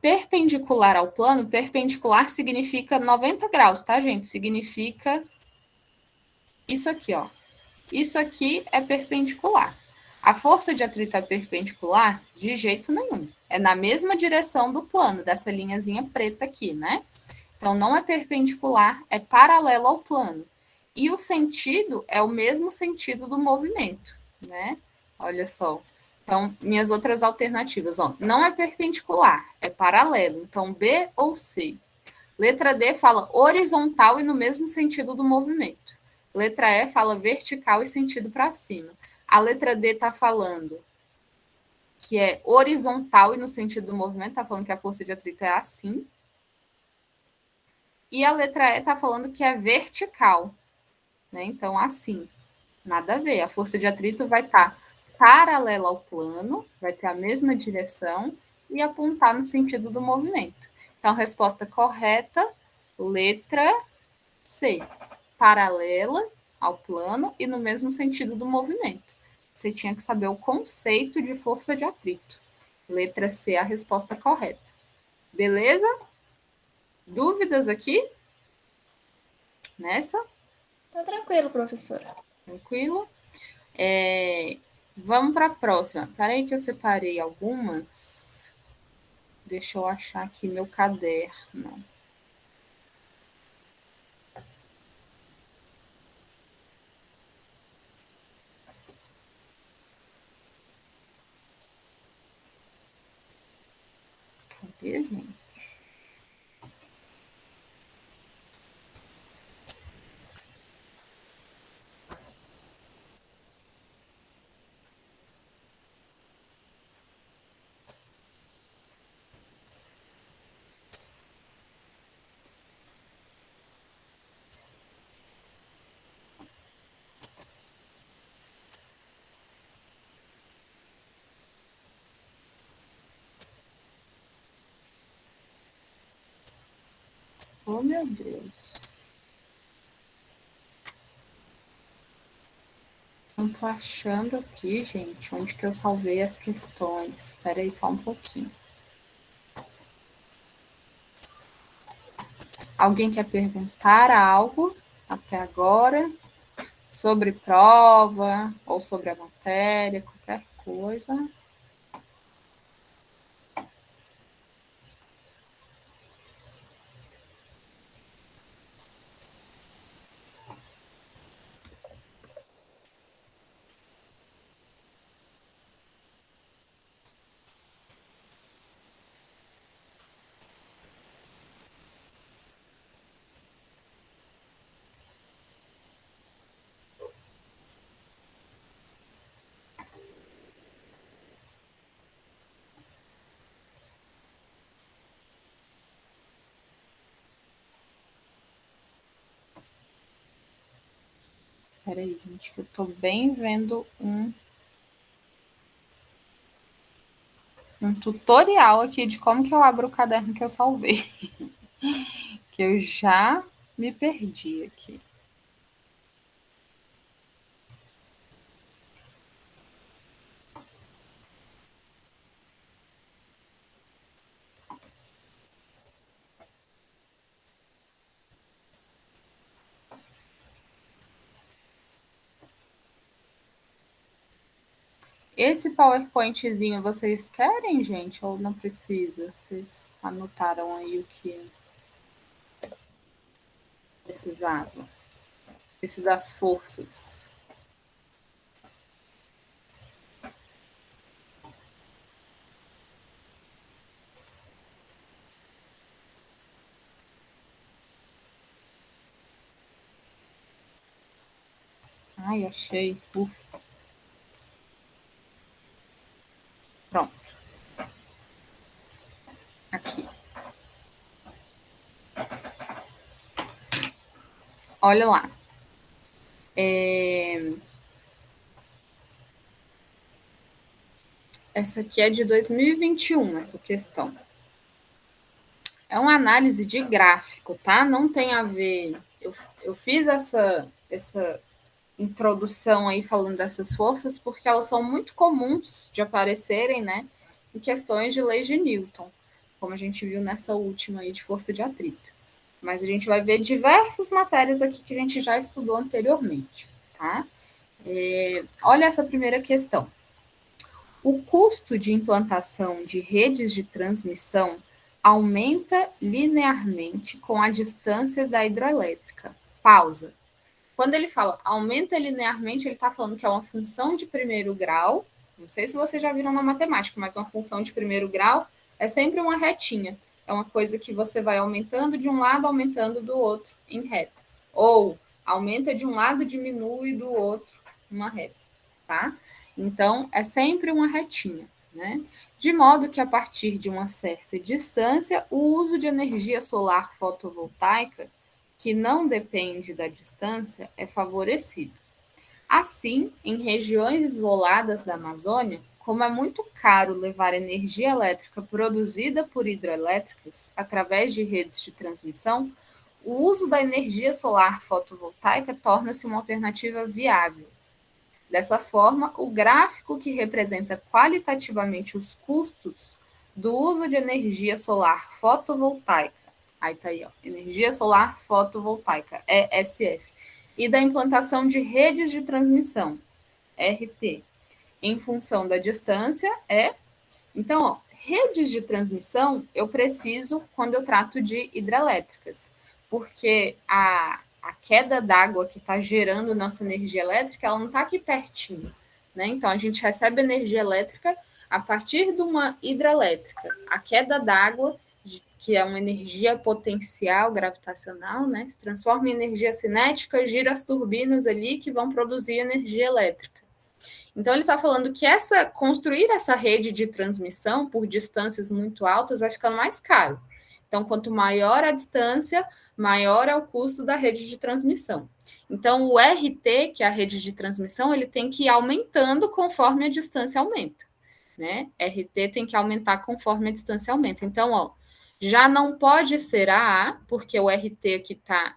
perpendicular ao plano. Perpendicular significa 90 graus, tá, gente? Significa isso aqui, ó. Isso aqui é perpendicular. A força de atrito é perpendicular? De jeito nenhum. É na mesma direção do plano, dessa linhazinha preta aqui, né? Então, não é perpendicular, é paralelo ao plano. E o sentido é o mesmo sentido do movimento, né? Olha só. Então, minhas outras alternativas, ó, não é perpendicular, é paralelo. Então, B ou C. Letra D fala horizontal e no mesmo sentido do movimento. Letra E fala vertical e sentido para cima. A letra D está falando que é horizontal e no sentido do movimento, está falando que a força de atrito é assim. E a letra E está falando que é vertical, né? Então, assim, nada a ver. A força de atrito vai estar paralela ao plano, vai ter a mesma direção e apontar no sentido do movimento. Então, resposta correta, letra C, paralela ao plano e no mesmo sentido do movimento. Você tinha que saber o conceito de força de atrito. Letra C, a resposta correta. Beleza? Dúvidas aqui? Nessa? Tá tranquilo, professora. Tranquilo? Vamos para a próxima. Peraí que eu separei algumas. Deixa eu achar aqui meu caderno. Cadê, gente? Oh, meu Deus. Não tô achando aqui, gente, onde que eu salvei as questões. Espera aí só um pouquinho. Alguém quer perguntar algo até agora sobre prova ou sobre a matéria, qualquer coisa? Peraí, gente, que eu tô bem vendo um tutorial aqui de como que eu abro o caderno que eu salvei. Que eu já me perdi aqui. Esse PowerPointzinho vocês querem, gente, ou não precisa? Vocês anotaram aí o que precisava? Esse das forças. Ai, achei. Ufa. Pronto. Aqui. Olha lá. Essa aqui é de 2021, essa questão. É uma análise de gráfico, tá? Não tem a ver. Eu fiz essa introdução aí falando dessas forças porque elas são muito comuns de aparecerem, né? em questões de leis de Newton, como a gente viu nessa última aí de força de atrito. Mas a gente vai ver diversas matérias aqui que a gente já estudou anteriormente, tá? Olha essa primeira questão. O custo de implantação de redes de transmissão aumenta linearmente com a distância da hidrelétrica. Pausa. Quando ele fala aumenta linearmente, ele está falando que é uma função de primeiro grau. Não sei se vocês já viram na matemática, mas uma função de primeiro grau é sempre uma retinha. É uma coisa que você vai aumentando de um lado, aumentando do outro em reta. Ou aumenta de um lado, diminui do outro uma reta, tá? Então, é sempre uma retinha, né? De modo que, a partir de uma certa distância, o uso de energia solar fotovoltaica, que não depende da distância, é favorecido. Assim, em regiões isoladas da Amazônia, como é muito caro levar energia elétrica produzida por hidrelétricas através de redes de transmissão, o uso da energia solar fotovoltaica torna-se uma alternativa viável. Dessa forma, o gráfico que representa qualitativamente os custos do uso de energia solar fotovoltaica, aí tá aí, ó, energia solar fotovoltaica, ESF, e da implantação de redes de transmissão, RT, em função da distância, Então, ó, redes de transmissão eu preciso quando eu trato de hidrelétricas, porque a queda d'água que está gerando nossa energia elétrica, ela não está aqui pertinho, né? Então, a gente recebe energia elétrica a partir de uma hidrelétrica. A queda d'água, que é uma energia potencial gravitacional, né? Se transforma em energia cinética, gira as turbinas ali que vão produzir energia elétrica. Então, ele está falando que construir essa rede de transmissão por distâncias muito altas vai ficando mais caro. Então, quanto maior a distância, maior é o custo da rede de transmissão. Então, o RT, que é a rede de transmissão, ele tem que ir aumentando conforme a distância aumenta, né? RT tem que aumentar conforme a distância aumenta. Então, ó, já não pode ser AA, porque o RT aqui tá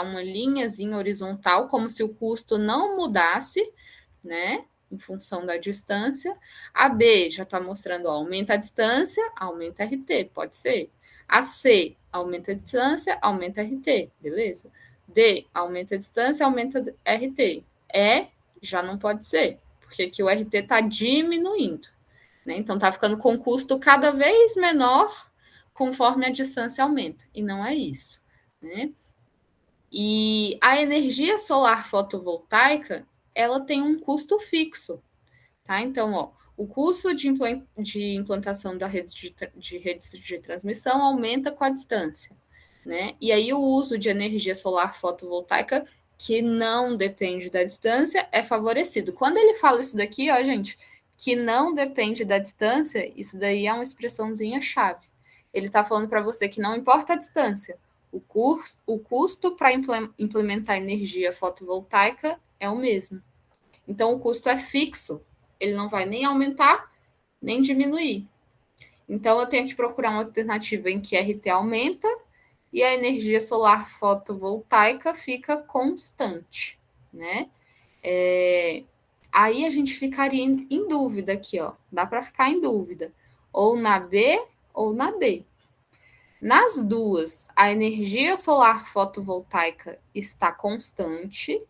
uma linhazinha horizontal, como se o custo não mudasse, né? Em função da distância. A B já está mostrando, ó, aumenta a distância, aumenta RT, pode ser. A C aumenta a distância, aumenta RT, beleza? D aumenta a distância, aumenta RT. E já não pode ser, porque aqui o RT está diminuindo, né? Então está ficando com custo cada vez menor conforme a distância aumenta. E não é isso, né? E a energia solar fotovoltaica, ela tem um custo fixo, tá? Então, ó, o custo de implantação da redes de transmissão aumenta com a distância, né? E aí o uso de energia solar fotovoltaica, que não depende da distância, é favorecido. Quando ele fala isso daqui, ó, gente, que não depende da distância, isso daí é uma expressãozinha chave. Ele está falando para você que não importa a distância, o custo para implementar energia fotovoltaica é o mesmo. Então, o custo é fixo, ele não vai nem aumentar, nem diminuir. Então, eu tenho que procurar uma alternativa em que RT aumenta e a energia solar fotovoltaica fica constante, né? Aí a gente ficaria em dúvida aqui, ó. Dá para ficar em dúvida. Ou na B ou na D. Nas duas, a energia solar fotovoltaica está constante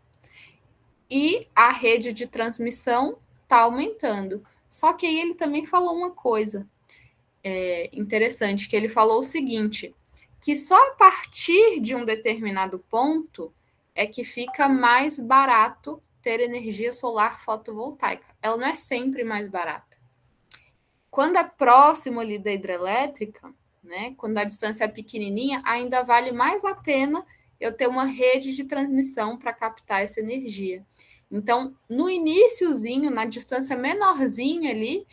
e a rede de transmissão está aumentando. Só que aí ele também falou uma coisa interessante, que ele falou o seguinte, que só a partir de um determinado ponto é que fica mais barato ter energia solar fotovoltaica. Ela não é sempre mais barata. Quando é próximo ali da hidrelétrica, né, quando a distância é pequenininha, ainda vale mais a pena eu ter uma rede de transmissão para captar essa energia. Então, no iniciozinho, na distância menorzinha ali,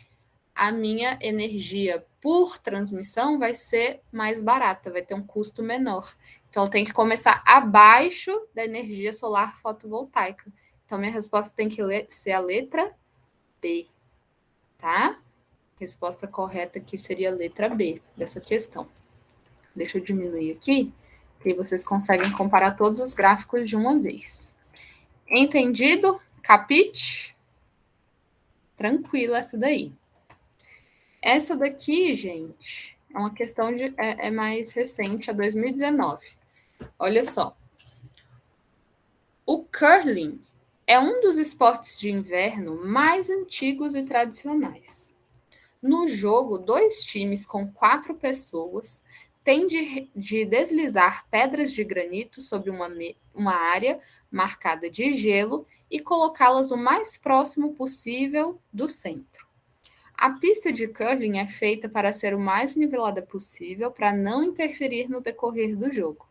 a minha energia por transmissão vai ser mais barata, vai ter um custo menor. Então, eu tenho que começar abaixo da energia solar fotovoltaica. Então, minha resposta tem que ser a letra B, tá? Resposta correta aqui seria a letra B dessa questão. Deixa eu diminuir aqui, que vocês conseguem comparar todos os gráficos de uma vez. Entendido? Capite? Tranquilo essa daí. Essa daqui, gente, é uma questão de é mais recente, é 2019. Olha só. O curling é um dos esportes de inverno mais antigos e tradicionais. No jogo, 2 times com 4 pessoas têm de deslizar pedras de granito sobre uma área marcada de gelo e colocá-las o mais próximo possível do centro. A pista de curling é feita para ser o mais nivelada possível para não interferir no decorrer do jogo.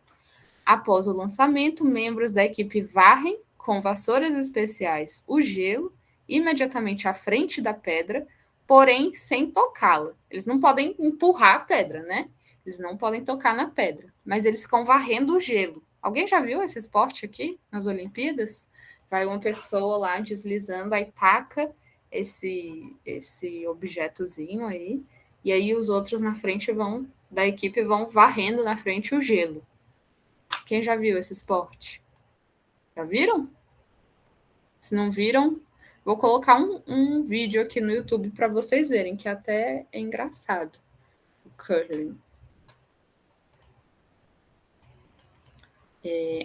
Após o lançamento, membros da equipe varrem com vassouras especiais o gelo imediatamente à frente da pedra, porém sem tocá-la. Eles não podem empurrar a pedra, né? Eles não podem tocar na pedra, mas eles ficam varrendo o gelo. Alguém já viu esse esporte aqui nas Olimpíadas? Vai uma pessoa lá deslizando, aí taca esse objetozinho aí, e aí os outros na frente da equipe vão varrendo na frente o gelo. Quem já viu esse esporte? Já viram? Se não viram, vou colocar um vídeo aqui no YouTube para vocês verem, que até é engraçado. O curling.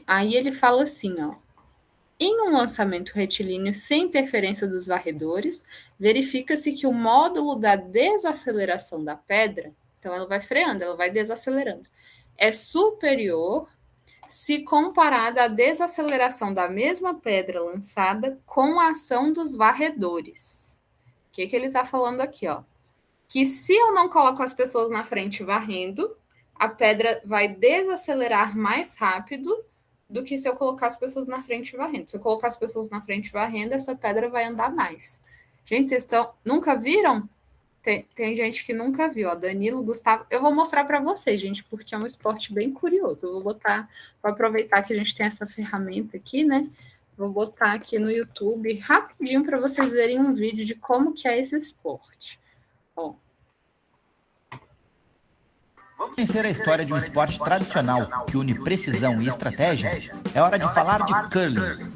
Aí ele fala assim, ó. Em um lançamento retilíneo sem interferência dos varredores, verifica-se que o módulo da desaceleração da pedra, então ela vai freando, ela vai desacelerando, é superior se comparada à desaceleração da mesma pedra lançada com a ação dos varredores. O que ele está falando aqui? Ó? Que se eu não coloco as pessoas na frente varrendo, a pedra vai desacelerar mais rápido do que se eu colocar as pessoas na frente varrendo. Se eu colocar as pessoas na frente varrendo, essa pedra vai andar mais. Gente, vocês nunca viram? Tem gente que nunca viu, ó, Danilo, Gustavo. Eu vou mostrar para vocês, gente, porque é um esporte bem curioso. Eu vou botar, vou aproveitar que a gente tem essa ferramenta aqui, né? Vou botar aqui no YouTube rapidinho para vocês verem um vídeo de como que é esse esporte. Ó. Vamos conhecer a história de um esporte tradicional que une precisão e estratégia? É hora de falar de curling.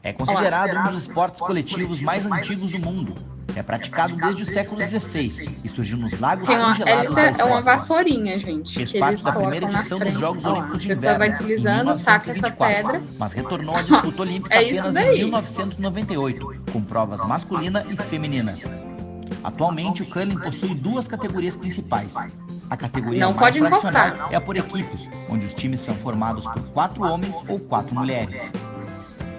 É considerado um dos esportes coletivos mais antigos do mundo. É praticado desde o século XVI e surgiu nos lagos congelados da Escócia. É uma vassourinha, gente. Fez parte da primeira edição dos Jogos Olímpicos de Inverno. A pessoa vai deslizando, taca essa pedra. Mas retornou à disputa olímpica apenas em 1998, com provas masculina e feminina. Atualmente, o curling possui 2 categorias principais. A categoria mais tradicional é a por equipes, onde os times são formados por 4 homens ou 4 mulheres.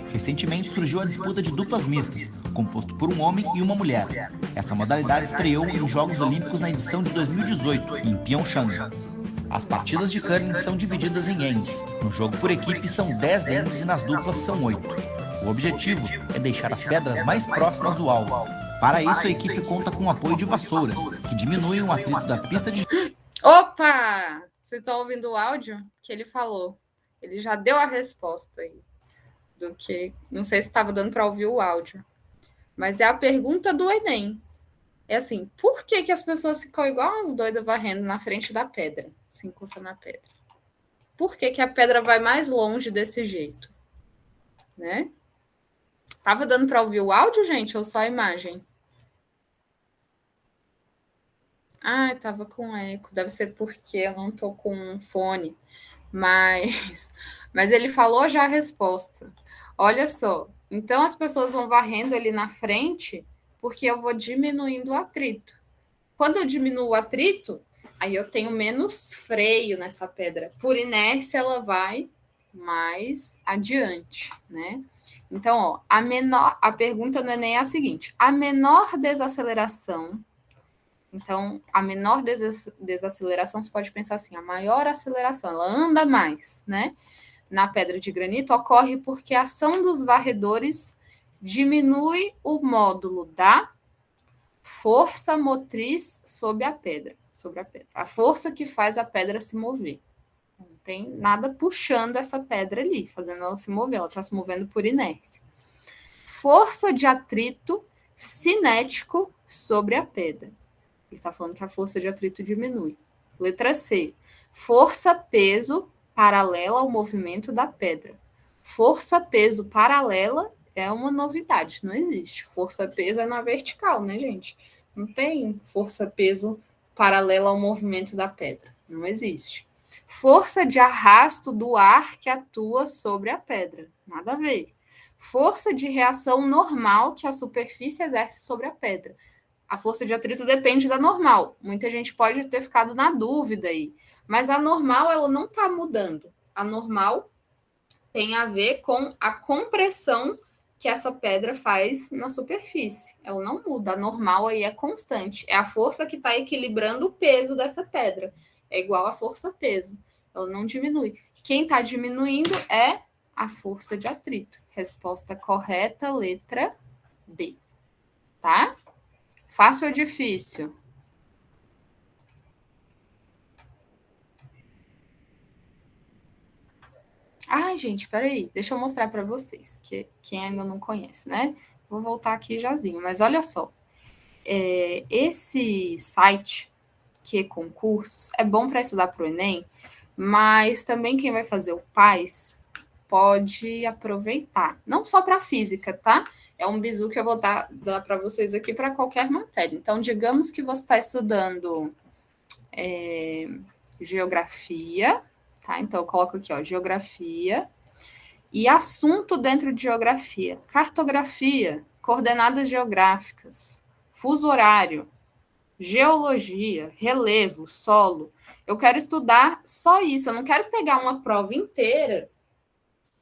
Recentemente surgiu a disputa de duplas mistas, composto por um homem e uma mulher. Essa modalidade estreou nos Jogos Olímpicos na edição de 2018, em Pyeongchang. As partidas de curling são divididas em ends. No jogo por equipe são 10 ends e nas duplas são 8. O objetivo é deixar as pedras mais próximas do alvo. Para isso, a equipe conta com o apoio de vassouras, que diminuem o atrito da pista de... Opa! Vocês estão ouvindo o áudio que ele falou? Ele já deu a resposta aí. Do que... Não sei se estava dando para ouvir o áudio. Mas é a pergunta do Enem. É assim, por que as pessoas ficam igual umas doidas varrendo na frente da pedra? Se encosta na pedra. Por que a pedra vai mais longe desse jeito? Né? Tava dando para ouvir o áudio, gente, ou só a imagem? Ah, tava com eco. Deve ser porque eu não tô com um fone. Mas ele falou já a resposta. Olha só. Então, as pessoas vão varrendo ali na frente porque eu vou diminuindo o atrito. Quando eu diminuo o atrito, aí eu tenho menos freio nessa pedra. Por inércia, ela vai mais adiante, né? Então, ó, a pergunta no Enem é a seguinte: a menor desaceleração. Então, a menor desaceleração, você pode pensar assim, a maior aceleração, ela anda mais, né? Na pedra de granito ocorre porque a ação dos varredores diminui o módulo da força motriz sobre a pedra. A força que faz a pedra se mover. Não tem nada puxando essa pedra ali, fazendo ela se mover, ela está se movendo por inércia. Força de atrito cinético sobre a pedra. Ele está falando que a força de atrito diminui. Letra C. Força-peso paralela ao movimento da pedra. Força-peso paralela é uma novidade, não existe. Força-peso é na vertical, né, gente? Não tem força-peso paralela ao movimento da pedra. Não existe. Força de arrasto do ar que atua sobre a pedra. Nada a ver. Força de reação normal que a superfície exerce sobre a pedra. A força de atrito depende da normal. Muita gente pode ter ficado na dúvida aí. Mas a normal, ela não está mudando. A normal tem a ver com a compressão que essa pedra faz na superfície. Ela não muda. A normal aí é constante. É a força que está equilibrando o peso dessa pedra. É igual a força-peso. Ela não diminui. Quem está diminuindo é a força de atrito. Resposta correta, letra B. Tá? Fácil ou difícil? Ai, gente, peraí. Deixa eu mostrar para vocês, que quem ainda não conhece, né? Vou voltar aqui jazinho. Mas olha só. Esse site, que concursos, é bom para estudar para o Enem, mas também quem vai fazer o PAS pode aproveitar. Não só para física, tá? É um bizu que eu vou dar para vocês aqui para qualquer matéria. Então, digamos que você está estudando geografia, tá? Então, eu coloco aqui, ó, geografia e assunto dentro de geografia. Cartografia, coordenadas geográficas, fuso horário, geologia, relevo, solo. Eu quero estudar só isso. Eu não quero pegar uma prova inteira,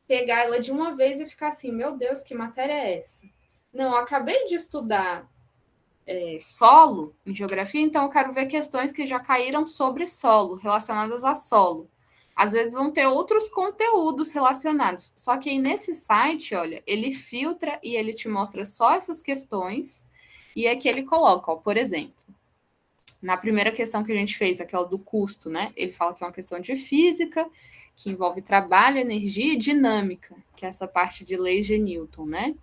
pegar ela de uma vez e ficar assim, meu Deus, que matéria é essa? Não, eu acabei de estudar solo em geografia, então eu quero ver questões que já caíram sobre solo, relacionadas a solo. Às vezes vão ter outros conteúdos relacionados. Só que aí nesse site, olha, ele filtra e ele te mostra só essas questões e aqui ele coloca, ó, por exemplo, na primeira questão que a gente fez, aquela do custo, né? Ele fala que é uma questão de física, que envolve trabalho, energia e dinâmica, que é essa parte de leis de Newton, né?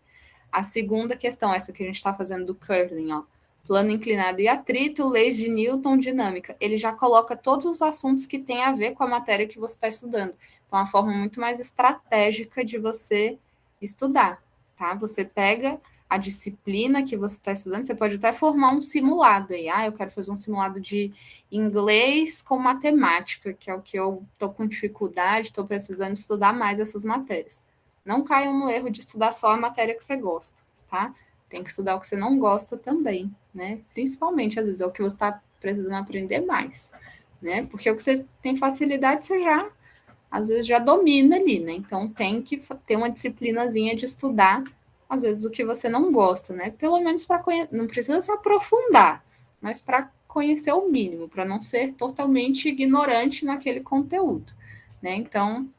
A segunda questão, essa que a gente está fazendo do curling, ó, plano inclinado e atrito, leis de Newton, dinâmica. Ele já coloca todos os assuntos que têm a ver com a matéria que você está estudando. Então, é uma forma muito mais estratégica de você estudar, tá? Você pega a disciplina que você está estudando, você pode até formar um simulado aí. Eu quero fazer um simulado de inglês com matemática, que é o que eu estou com dificuldade, estou precisando estudar mais essas matérias. Não caiam no erro de estudar só a matéria que você gosta, tá? Tem que estudar o que você não gosta também, né? Principalmente, às vezes, é o que você está precisando aprender mais, né? Porque o que você tem facilidade, você já, às vezes, já domina ali, né? Então, tem que ter uma disciplinazinha de estudar, às vezes, o que você não gosta, né? Pelo menos para conhecer, não precisa se aprofundar, mas para conhecer o mínimo, para não ser totalmente ignorante naquele conteúdo, né? Então,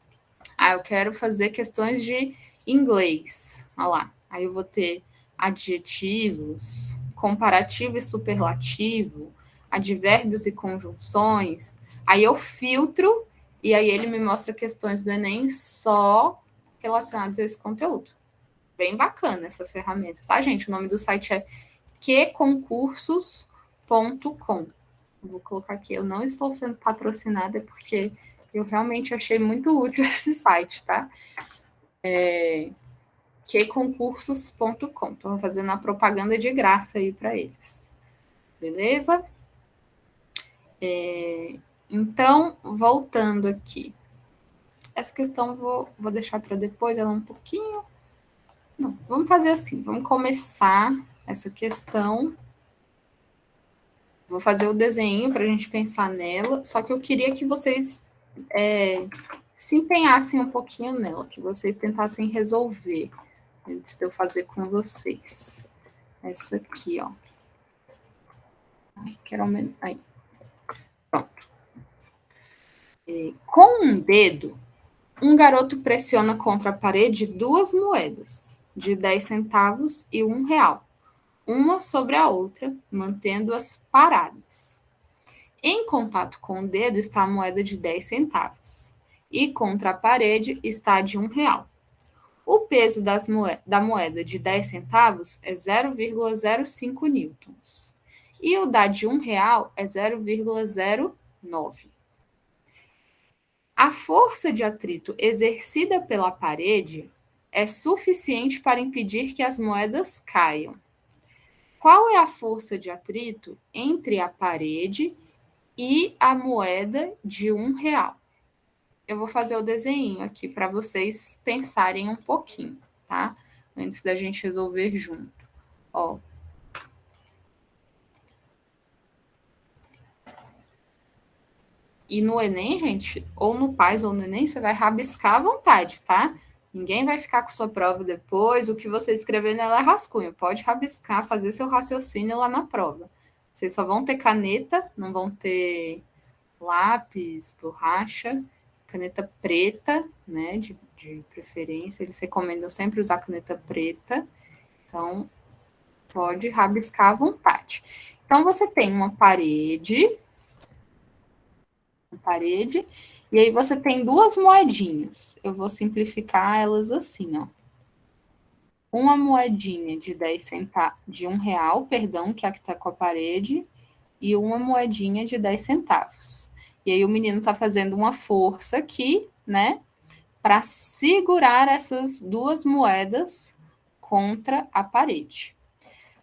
eu quero fazer questões de inglês. Olha lá. Aí eu vou ter adjetivos, comparativo e superlativo, advérbios e conjunções. Aí eu filtro e aí ele me mostra questões do Enem só relacionadas a esse conteúdo. Bem bacana essa ferramenta, tá, gente? O nome do site é queconcursos.com. Vou colocar aqui, eu não estou sendo patrocinada porque eu realmente achei muito útil esse site, tá? Queconcursos.com. Estou fazendo a propaganda de graça aí para eles. Beleza? Então, voltando aqui. Essa questão vou deixar para depois, ela é um pouquinho... Não, vamos fazer assim, vamos começar essa questão. Vou fazer o desenho para a gente pensar nela, só que eu queria que vocês se empenhassem um pouquinho nela, que vocês tentassem resolver, antes de eu fazer com vocês. Essa aqui, ó. Quero aumentar. Aí. Pronto. Com um dedo, um garoto pressiona contra a parede 2 moedas, de 10 centavos e R$1, uma sobre a outra, mantendo-as paradas. Em contato com o dedo está a moeda de 10 centavos e contra a parede está a de R$1. O peso da moeda de 10 centavos é 0,05 newtons e o da de R$1 é 0,09. A força de atrito exercida pela parede é suficiente para impedir que as moedas caiam. qual é a força de atrito entre a parede e a moeda de R$1? Eu vou fazer o desenho aqui para vocês pensarem um pouquinho, tá? Antes da gente resolver junto. Ó. E no Enem, gente, ou no PAS ou no Enem, você vai rabiscar à vontade, tá? Ninguém vai ficar com sua prova depois. O que você escrever nela é rascunho. Pode rabiscar, fazer seu raciocínio lá na prova. Vocês só vão ter caneta, não vão ter lápis, borracha, caneta preta, né? De preferência. Eles recomendam sempre usar caneta preta. Então, pode rabiscar à vontade. Então, você tem uma parede, e aí você tem duas moedinhas. Eu vou simplificar elas assim, ó. Uma moedinha de 10 centavos, de R$1, perdão, que é a que está com a parede, e uma moedinha de 10 centavos. E aí o menino está fazendo uma força aqui, né, para segurar essas duas moedas contra a parede.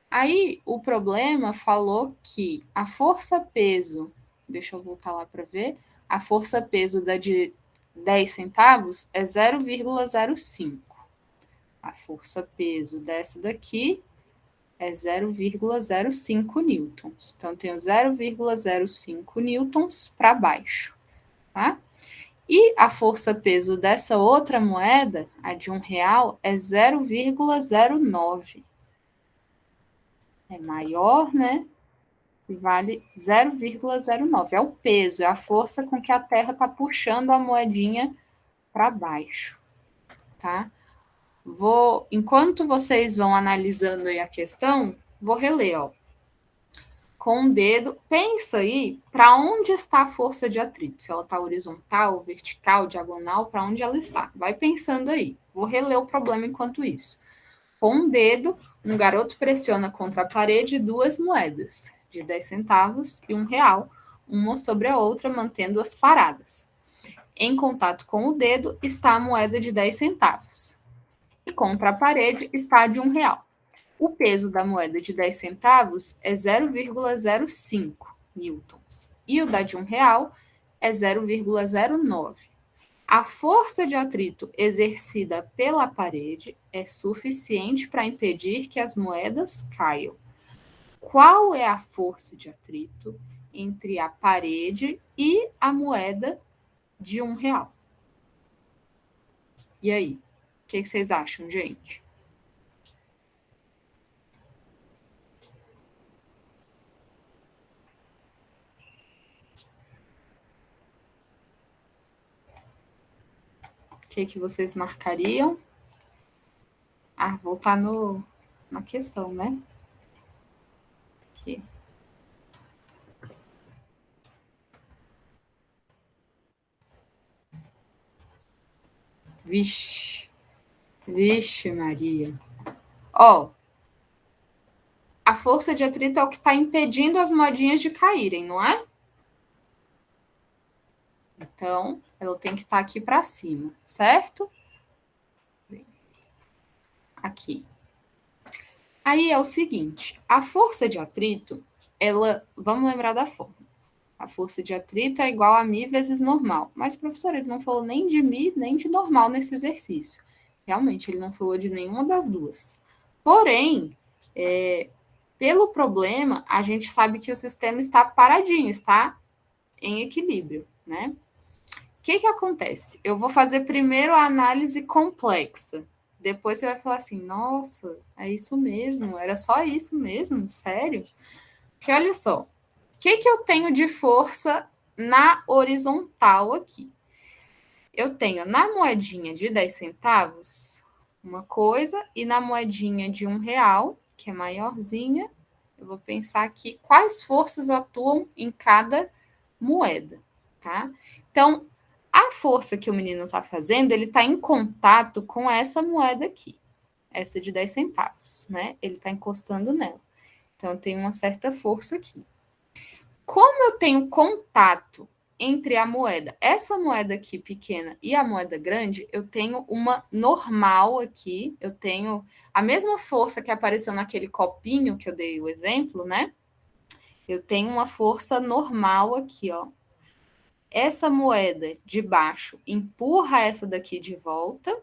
Aí o problema falou que a força-peso, deixa eu voltar lá para ver, a força-peso da de 10 centavos é 0,05. A força-peso dessa daqui é 0,05 newtons. Então, tenho 0,05 newtons para baixo, tá? E a força-peso dessa outra moeda, a de R$1, é 0,09. É maior, né? E vale 0,09. É o peso, é a força com que a Terra está puxando a moedinha para baixo, tá? Enquanto vocês vão analisando aí a questão, vou reler, ó. Com o dedo, pensa aí para onde está a força de atrito. Se ela está horizontal, vertical, diagonal, para onde ela está. Vai pensando aí. Vou reler o problema enquanto isso. Com o dedo, um garoto pressiona contra a parede duas moedas, de 10 centavos e R$1, uma sobre a outra, mantendo-as paradas. Em contato com o dedo está a moeda de 10 centavos. E contra a parede está a de R$1. O peso da moeda de 10 centavos é 0,05 newtons. E o da de R$1 é 0,09. A força de atrito exercida pela parede é suficiente para impedir que as moedas caiam. Qual é a força de atrito entre a parede e a moeda de R$1? E aí? O que vocês acham, gente? O que vocês marcariam? Voltar na questão, né? Aqui. Vixe, Maria. Ó, a força de atrito é o que está impedindo as moedinhas de caírem, não é? Então, ela tem que estar aqui para cima, certo? Aqui. Aí é o seguinte, a força de atrito, vamos lembrar da forma. A força de atrito é igual a μ vezes normal. Mas, professor, ele não falou nem de μ, nem de normal nesse exercício. Realmente, ele não falou de nenhuma das duas. Porém, pelo problema, a gente sabe que o sistema está paradinho, está em equilíbrio, né? O que acontece? Eu vou fazer primeiro a análise complexa. Depois você vai falar assim, nossa, é isso mesmo, era só isso mesmo, sério? Porque olha só, o que eu tenho de força na horizontal aqui? Eu tenho na moedinha de 10 centavos uma coisa, e na moedinha de R$1, que é maiorzinha, eu vou pensar aqui quais forças atuam em cada moeda, tá? Então, a força que o menino está fazendo, ele está em contato com essa moeda aqui, essa de 10 centavos, né? Ele está encostando nela. Então, eu tenho uma certa força aqui. Como eu tenho contato entre a moeda, essa moeda aqui pequena e a moeda grande, eu tenho uma normal aqui, eu tenho a mesma força que apareceu naquele copinho que eu dei o exemplo, né? Eu tenho uma força normal aqui, ó. Essa moeda de baixo empurra essa daqui de volta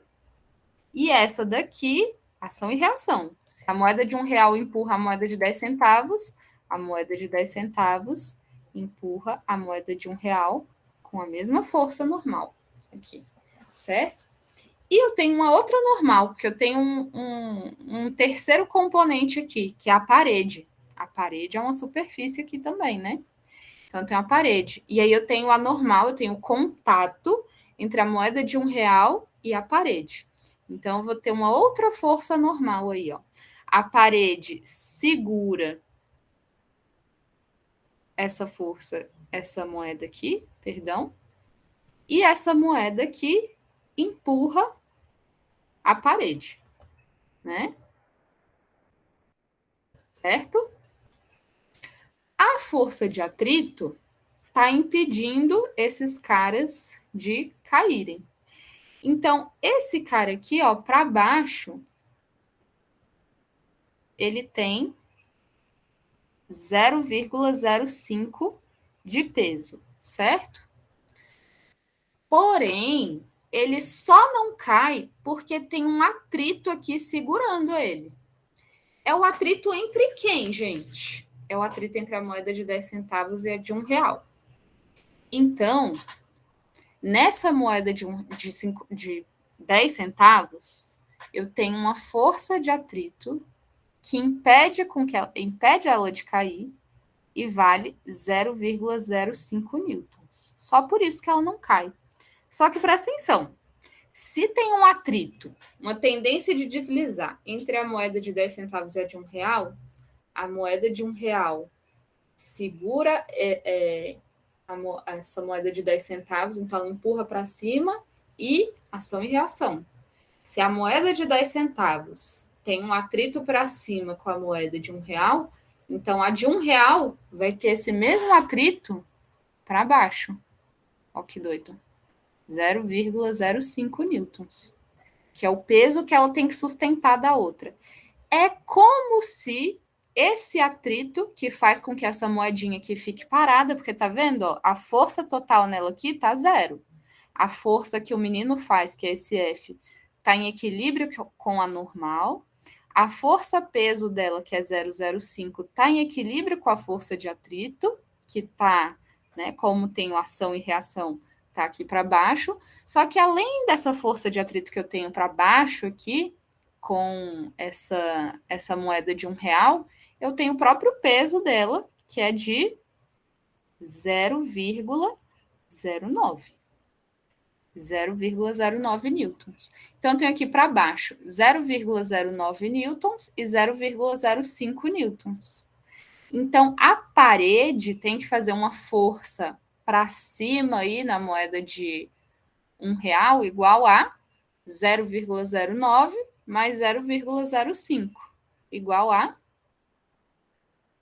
e essa daqui, ação e reação. Se a moeda de R$1 empurra a moeda de 10 centavos, a moeda de 10 centavos empurra a moeda de R$1 com a mesma força normal aqui, certo? E eu tenho uma outra normal, porque eu tenho um terceiro componente aqui, que é a parede. A parede é uma superfície aqui também, né? Então, eu tenho a parede. E aí eu tenho a normal, eu tenho o contato entre a moeda de R$1 e a parede. Então, eu vou ter uma outra força normal aí, ó. A parede segura essa força, essa moeda aqui, perdão, e essa moeda aqui empurra a parede, né? Certo? A força de atrito está impedindo esses caras de caírem. Então, esse cara aqui, ó, para baixo, ele tem 0,05 de peso, certo? Porém, ele só não cai porque tem um atrito aqui segurando ele. É o atrito entre quem, gente? É o atrito entre a moeda de 10 centavos e a de R$1. Então, nessa moeda de 10 centavos, eu tenho uma força de atrito que impede ela de cair e vale 0,05 newtons. Só por isso que ela não cai. Só que presta atenção, se tem um atrito, uma tendência de deslizar entre a moeda de 10 centavos e a de R$1, a moeda de R$1 segura essa moeda de 10 centavos, então ela empurra para cima e ação e reação. Se a moeda de 10 centavos tem um atrito para cima com a moeda de R$1, então a de R$1 vai ter esse mesmo atrito para baixo. Olha que doido. 0,05 newtons, que é o peso que ela tem que sustentar da outra. É como se esse atrito, que faz com que essa moedinha aqui fique parada, porque tá vendo, ó, a força total nela aqui tá 0. A força que o menino faz, que é esse F, tá em equilíbrio com a normal. A força-peso dela, que é 0,05, tá em equilíbrio com a força de atrito, que tá, né, como tem ação e reação, tá aqui para baixo. Só que além dessa força de atrito que eu tenho para baixo aqui, com essa moeda de R$1, eu tenho o próprio peso dela, que é de 0,09. 0,09 newtons. Então, eu tenho aqui para baixo 0,09 newtons e 0,05 newtons. Então, a parede tem que fazer uma força para cima aí na moeda de R$1 igual a 0,09 mais 0,05, igual a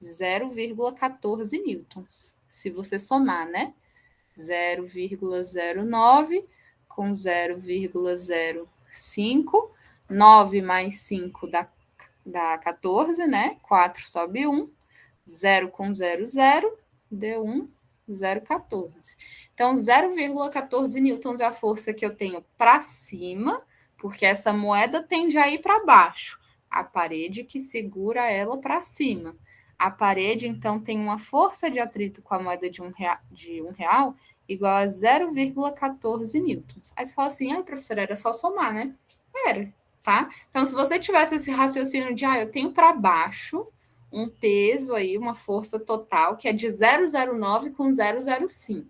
0,14 newtons. Se você somar, né? 0,09 com 0,05, 9 mais 5 dá 14, né? 4 sobe 1, 0 com 0, 0, deu 1, 0,14. Então, 0,14 newtons é a força que eu tenho para cima, porque essa moeda tende a ir para baixo. A parede que segura ela para cima. A parede, então, tem uma força de atrito com a moeda de R$1 igual a 0,14 newtons. Aí você fala assim, professora, era só somar, né? Era, tá? Então, se você tivesse esse raciocínio de, eu tenho para baixo um peso aí, uma força total, que é de 0,09 com 0,05.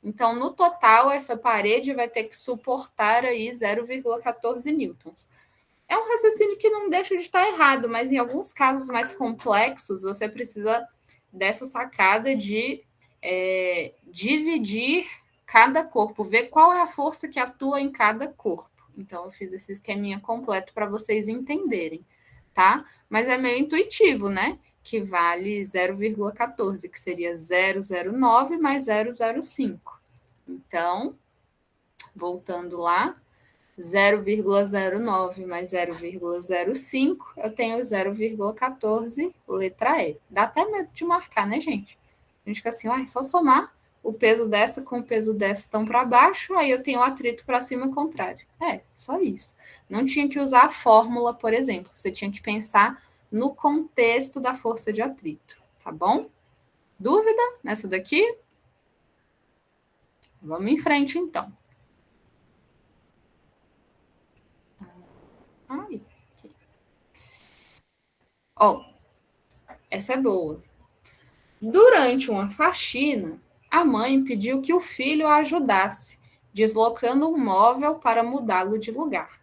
Então, no total, essa parede vai ter que suportar aí 0,14 newtons. É um raciocínio que não deixa de estar errado, mas em alguns casos mais complexos, você precisa dessa sacada de dividir cada corpo, ver qual é a força que atua em cada corpo. Então, eu fiz esse esqueminha completo para vocês entenderem, tá? Mas é meio intuitivo, né? Que vale 0,14, que seria 0,09 mais 0,05. Então, voltando lá, 0,09 mais 0,05, eu tenho 0,14, letra E. Dá até medo de marcar, né, gente? A gente fica assim, é só somar o peso dessa com o peso dessa estão para baixo, aí eu tenho o atrito para cima contrário. Só isso. Não tinha que usar a fórmula, por exemplo. Você tinha que pensar no contexto da força de atrito, tá bom? Dúvida nessa daqui? Vamos em frente, então. Essa é boa. Durante uma faxina, a mãe pediu que o filho a ajudasse, deslocando um móvel para mudá-lo de lugar.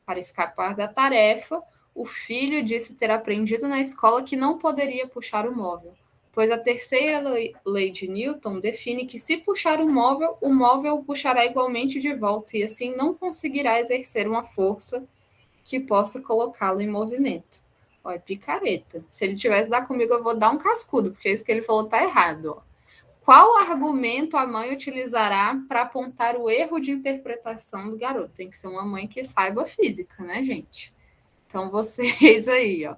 Para escapar da tarefa, o filho disse ter aprendido na escola que não poderia puxar o móvel, pois a terceira lei de Newton define que se puxar o móvel o puxará igualmente de volta e assim não conseguirá exercer uma força que possa colocá-lo em movimento. Olha, picareta. Se ele tivesse lá comigo, eu vou dar um cascudo, porque isso que ele falou está errado. Ó. Qual argumento a mãe utilizará para apontar o erro de interpretação do garoto? Tem que ser uma mãe que saiba física, né, gente? Então, vocês aí, ó.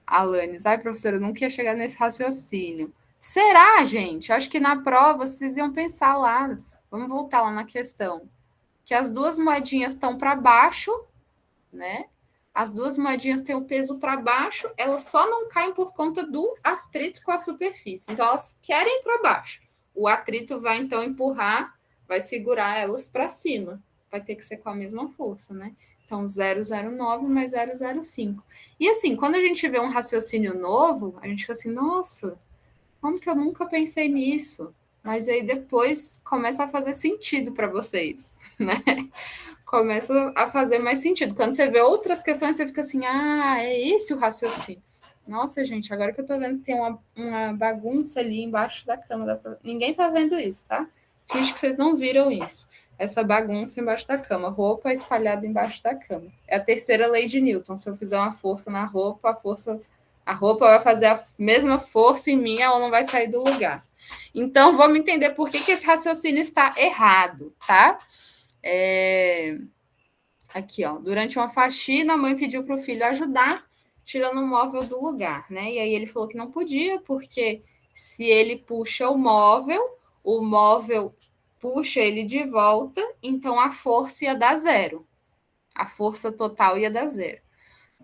Alanis, professora, eu não queria chegar nesse raciocínio. Será, gente? Acho que na prova vocês iam pensar lá. Vamos voltar lá na questão. Que as duas moedinhas estão para baixo, né? As duas moedinhas têm o peso para baixo, elas só não caem por conta do atrito com a superfície. Então, elas querem para baixo. O atrito vai, então, empurrar, vai segurar elas para cima. Vai ter que ser com a mesma força, né? Então, 0,09 mais 0,05. E, assim, quando a gente vê um raciocínio novo, a gente fica assim, nossa, como que eu nunca pensei nisso? Mas aí depois começa a fazer sentido para vocês, né? Começa a fazer mais sentido. Quando você vê outras questões, você fica assim, é esse o raciocínio. Nossa, gente, agora que eu tô vendo que tem uma bagunça ali embaixo da cama. Ninguém tá vendo isso, tá? Finge que vocês não viram isso. Essa bagunça embaixo da cama. Roupa espalhada embaixo da cama. É a terceira lei de Newton. Se eu fizer uma força na roupa, a roupa vai fazer a mesma força em mim, ela não vai sair do lugar. Então, vamos entender por que esse raciocínio está errado, tá? Aqui, ó. Durante uma faxina, a mãe pediu para o filho ajudar, tirando o móvel do lugar, né? E aí ele falou que não podia, porque se ele puxa o móvel puxa ele de volta, então a força ia dar zero. A força total ia dar zero.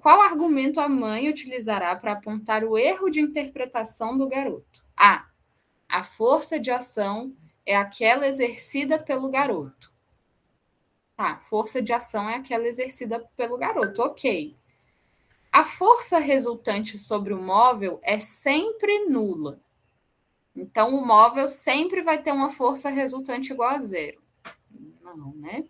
Qual argumento a mãe utilizará para apontar o erro de interpretação do garoto? A força de ação é aquela exercida pelo garoto. Tá, força de ação é aquela exercida pelo garoto, ok. A força resultante sobre o móvel é sempre nula. Então, o móvel sempre vai ter uma força resultante igual a zero. Não, né?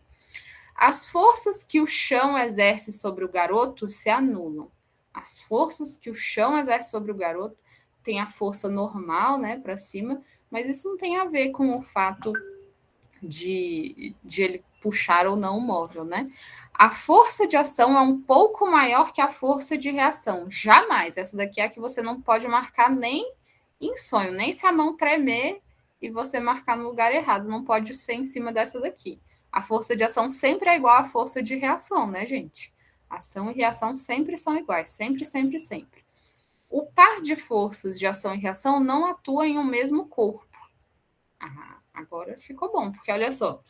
As forças que o chão exerce sobre o garoto se anulam. As forças que o chão exerce sobre o garoto tem a força normal, né, para cima, mas isso não tem a ver com o fato de ele puxar ou não o móvel, né? A força de ação é um pouco maior que a força de reação. Jamais. Essa daqui é a que você não pode marcar nem em sonho, nem se a mão tremer e você marcar no lugar errado. Não pode ser em cima dessa daqui. A força de ação sempre é igual à força de reação, né, gente? Ação e reação sempre são iguais. Sempre, sempre, sempre. O par de forças de ação e reação não atua em um mesmo corpo. Agora ficou bom, porque olha só,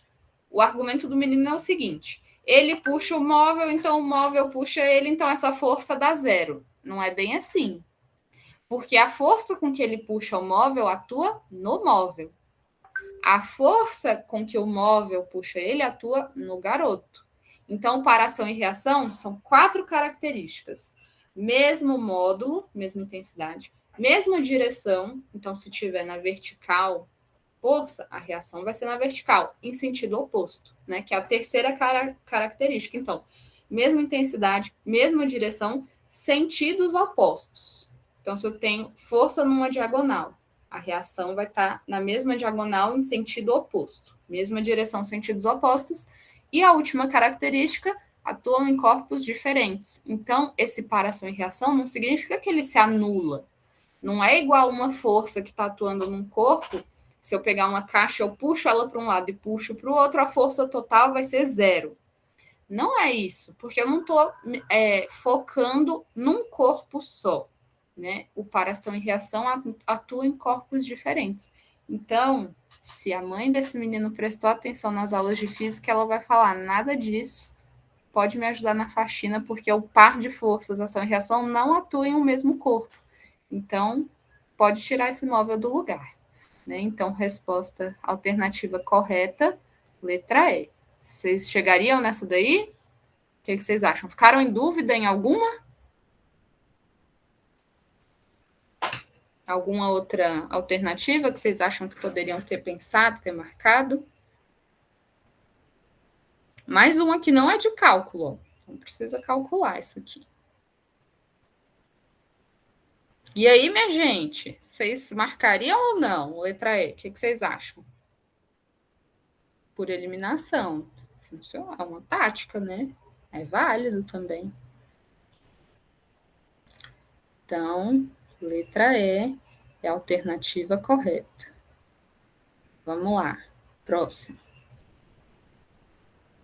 o argumento do menino é o seguinte, ele puxa o móvel, então o móvel puxa ele, então essa força dá zero. Não é bem assim, porque a força com que ele puxa o móvel atua no móvel. A força com que o móvel puxa ele atua no garoto. Então, para ação e reação, são 4 características. Mesmo módulo, mesma intensidade, mesma direção, então se tiver na vertical, força, a reação vai ser na vertical, em sentido oposto, né? Que é a terceira característica. Então, mesma intensidade, mesma direção, sentidos opostos. Então, se eu tenho força numa diagonal, a reação vai estar na mesma diagonal em sentido oposto. Mesma direção, sentidos opostos. E a última característica, atuam em corpos diferentes. Então, esse par ação e reação não significa que ele se anula. Não é igual uma força que está atuando num corpo Se eu pegar uma caixa, eu puxo ela para um lado e puxo para o outro, a força total vai ser 0. Não é isso, porque eu não estou focando num corpo só, né? O para-ação e reação atuam em corpos diferentes. Então, se a mãe desse menino prestou atenção nas aulas de física, ela vai falar, nada disso pode me ajudar na faxina, porque o par de forças, ação e reação, não atuam em um mesmo corpo. Então, pode tirar esse móvel do lugar. Né? Então, resposta alternativa correta, letra E. Vocês chegariam nessa daí? O que vocês acham? Ficaram em dúvida em alguma? Alguma outra alternativa que vocês acham que poderiam ter pensado, ter marcado? Mais uma que não é de cálculo. Não precisa calcular isso aqui. E aí, minha gente, vocês marcariam ou não? Letra E, o que vocês acham? Por eliminação. Funciona, é uma tática, né? É válido também. Então, letra E é a alternativa correta. Vamos lá. Próximo.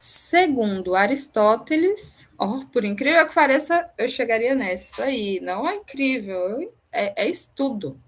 Segundo Aristóteles, por incrível que pareça, eu chegaria nessa aí. Não é incrível, é estudo.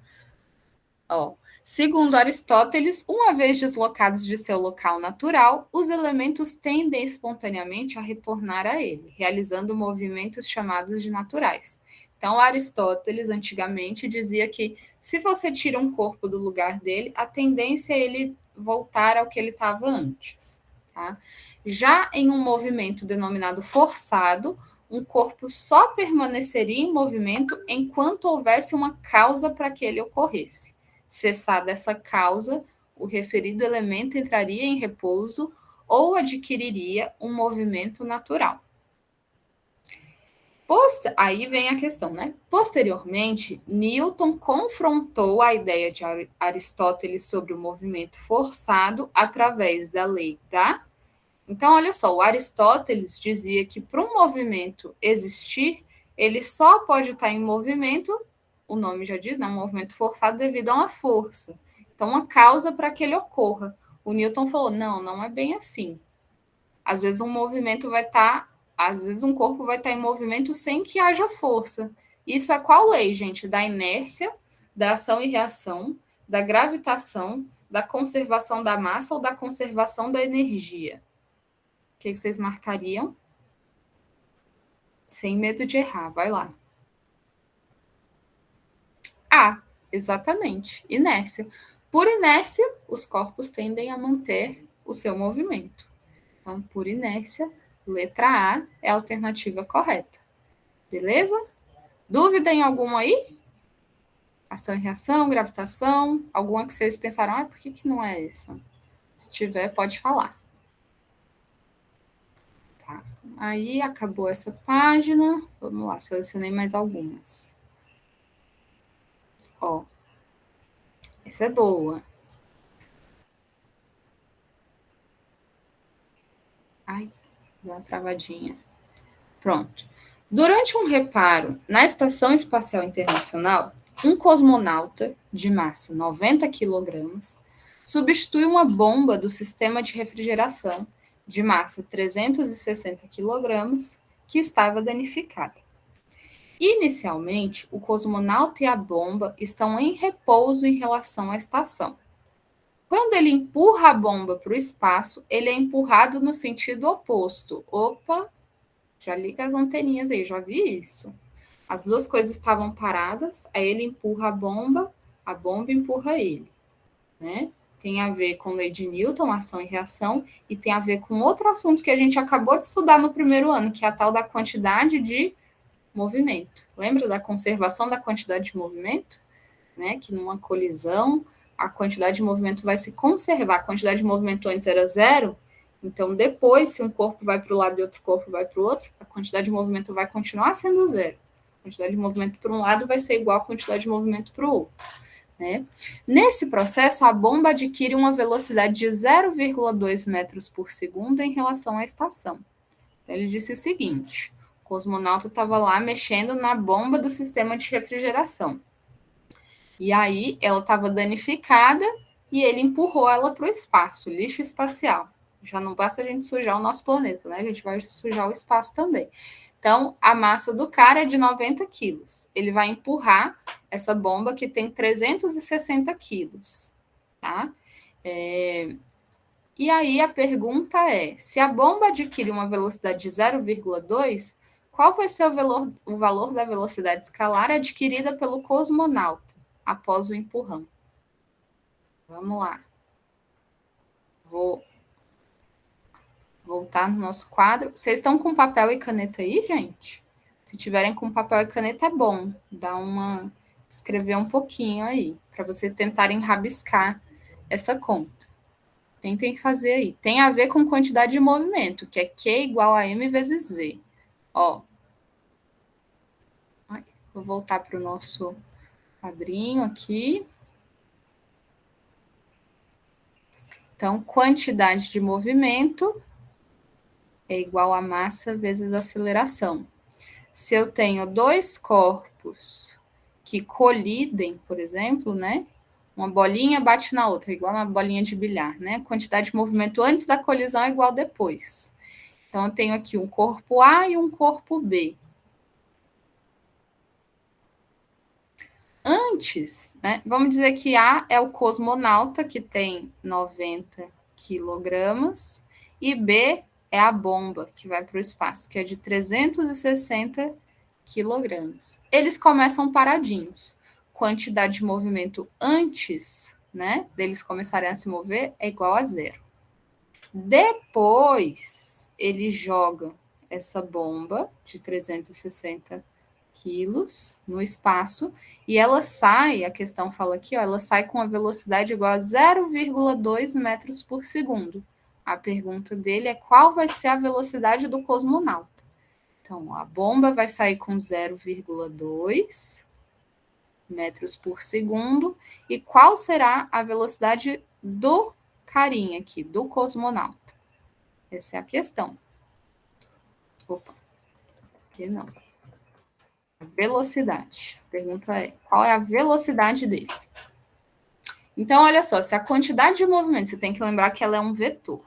Segundo Aristóteles, uma vez deslocados de seu local natural, os elementos tendem espontaneamente a retornar a ele, realizando movimentos chamados de naturais. Então, Aristóteles, antigamente, dizia que se você tira um corpo do lugar dele, a tendência é ele voltar ao que ele estava antes. Tá? Já em um movimento denominado forçado, um corpo só permaneceria em movimento enquanto houvesse uma causa para que ele ocorresse. Cessada essa causa, o referido elemento entraria em repouso ou adquiriria um movimento natural. Aí vem a questão, né? Posteriormente, Newton confrontou a ideia de Aristóteles sobre o movimento forçado através da lei da... Então, olha só, o Aristóteles dizia que para um movimento existir, ele só pode estar em movimento, o nome já diz, né? Um movimento forçado devido a uma força. Então, uma causa para que ele ocorra. O Newton falou, não é bem assim. Às vezes um movimento vai estar... Às vezes um corpo vai estar em movimento sem que haja força. Isso é qual lei, gente? Da inércia, da ação e reação, da gravitação, da conservação da massa ou da conservação da energia? O que vocês marcariam? Sem medo de errar, vai lá. Exatamente, inércia. Por inércia, os corpos tendem a manter o seu movimento. Então, por inércia, letra A é a alternativa correta. Beleza? Dúvida em alguma aí? Ação e reação, gravitação, alguma que vocês pensaram, por que não é essa? Se tiver, pode falar. Tá. Aí, acabou essa página. Vamos lá, selecionei mais algumas. Essa é boa. Deu uma travadinha. Pronto. Durante um reparo na Estação Espacial Internacional, um cosmonauta de massa 90 kg substitui uma bomba do sistema de refrigeração de massa 360 kg que estava danificada. Inicialmente, o cosmonauta e a bomba estão em repouso em relação à estação. Quando ele empurra a bomba para o espaço, ele é empurrado no sentido oposto. Já liga as anteninhas aí, já vi isso. As duas coisas estavam paradas, aí ele empurra a bomba empurra ele. Né? Tem a ver com lei de Newton, ação e reação, e tem a ver com outro assunto que a gente acabou de estudar no primeiro ano, que é a tal da quantidade de movimento. Lembra da conservação da quantidade de movimento? Né? Que numa colisão, a quantidade de movimento vai se conservar. A quantidade de movimento antes era 0, então depois, se um corpo vai para o lado e outro corpo vai para o outro, a quantidade de movimento vai continuar sendo 0. A quantidade de movimento para um lado vai ser igual à quantidade de movimento para o outro. Né? Nesse processo, a bomba adquire uma velocidade de 0,2 metros por segundo em relação à estação. Ele disse o seguinte, o cosmonauta estava lá mexendo na bomba do sistema de refrigeração. E aí, ela estava danificada e ele empurrou ela para o espaço, lixo espacial. Já não basta a gente sujar o nosso planeta, né? A gente vai sujar o espaço também. Então, a massa do cara é de 90 quilos. Ele vai empurrar essa bomba que tem 360 quilos, tá? E aí a pergunta é, se a bomba adquire uma velocidade de 0,2, qual vai ser o valor da velocidade escalar adquirida pelo cosmonauta após o empurrão? Vamos lá. Vou voltar no nosso quadro. Vocês estão com papel e caneta aí, gente? Se tiverem com papel e caneta, é bom. Escrever um pouquinho aí, para vocês tentarem rabiscar essa conta. Tentem fazer aí. Tem a ver com quantidade de movimento, que é Q igual a M vezes V. Ó. Vou voltar para o nosso quadrinho aqui. Então, quantidade de movimento é igual a massa vezes aceleração. Se eu tenho dois corpos que colidem, por exemplo, né? Uma bolinha bate na outra, igual uma bolinha de bilhar, né? A quantidade de movimento antes da colisão é igual depois. Então, eu tenho aqui um corpo A e um corpo B. Antes, né? Vamos dizer que A é o cosmonauta, que tem 90 quilogramas, e B é a bomba, que vai para o espaço, que é de 360 quilogramas. Eles começam paradinhos. Quantidade de movimento antes, né, deles começarem a se mover é igual a 0. Depois, ele joga essa bomba de 360 quilos no espaço e ela sai, a questão fala aqui, ó, ela sai com a velocidade igual a 0,2 metros por segundo. A pergunta dele é qual vai ser a velocidade do cosmonauta. Então, a bomba vai sair com 0,2 metros por segundo. E qual será a velocidade do carinha aqui, do cosmonauta? Essa é a questão. Opa, aqui não. A velocidade. A pergunta é, qual é a velocidade dele? Então, olha só, se a quantidade de movimento, você tem que lembrar que ela é um vetor.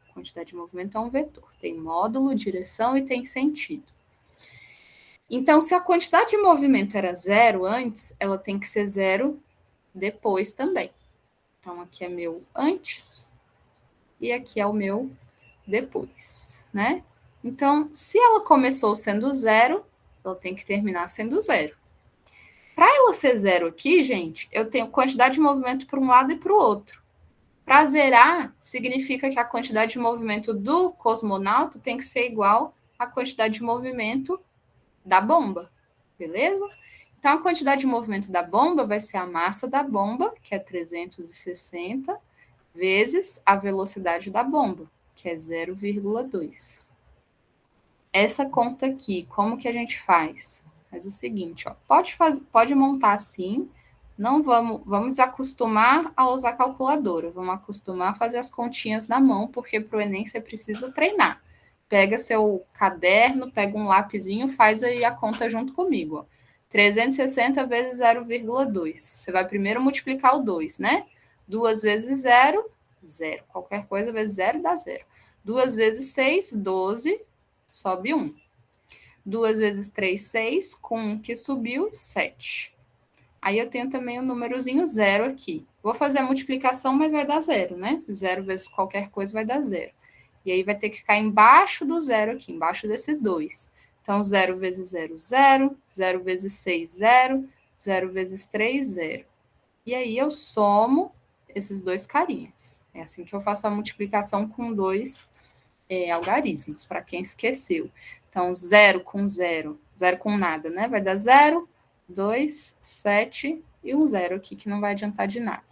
A quantidade de movimento é um vetor. Tem módulo, direção e tem sentido. Então, se a quantidade de movimento era 0 antes, ela tem que ser 0 depois também. Então, aqui é meu antes e aqui é o meu depois, né? Então, se ela começou sendo 0, ela tem que terminar sendo 0. Para ela ser 0 aqui, gente, eu tenho quantidade de movimento para um lado e para o outro. Para zerar, significa que a quantidade de movimento do cosmonauta tem que ser igual à quantidade de movimento da bomba, beleza? Então, a quantidade de movimento da bomba vai ser a massa da bomba, que é 360, vezes a velocidade da bomba, que é 0,2. Essa conta aqui, como que a gente faz? Faz o seguinte, ó, pode montar assim, não vamos desacostumar a usar calculadora, vamos acostumar a fazer as continhas na mão, porque para o Enem você precisa treinar. Pega seu caderno, pega um lapisinho, faz aí a conta junto comigo, ó. 360 vezes 0,2. Você vai primeiro multiplicar o 2, né? 2 vezes 0, 0. Qualquer coisa vezes 0 dá 0. 2 vezes 6, 12, sobe 1. 2 vezes 3, 6, com 1 que subiu, 7. Aí eu tenho também o númerozinho 0 aqui. Vou fazer a multiplicação, mas vai dar 0, né? 0 vezes qualquer coisa vai dar 0. E aí vai ter que ficar embaixo do 0 aqui, embaixo desse 2. Então, 0 vezes 0, 0. 0 vezes 6, 0. 0 vezes 3, 0. E aí eu somo esses dois carinhas. É assim que eu faço a multiplicação com dois algarismos, para quem esqueceu. Então, 0 com 0, 0 com nada, né? Vai dar 0, 2, 7 e um 0 aqui, que não vai adiantar de nada.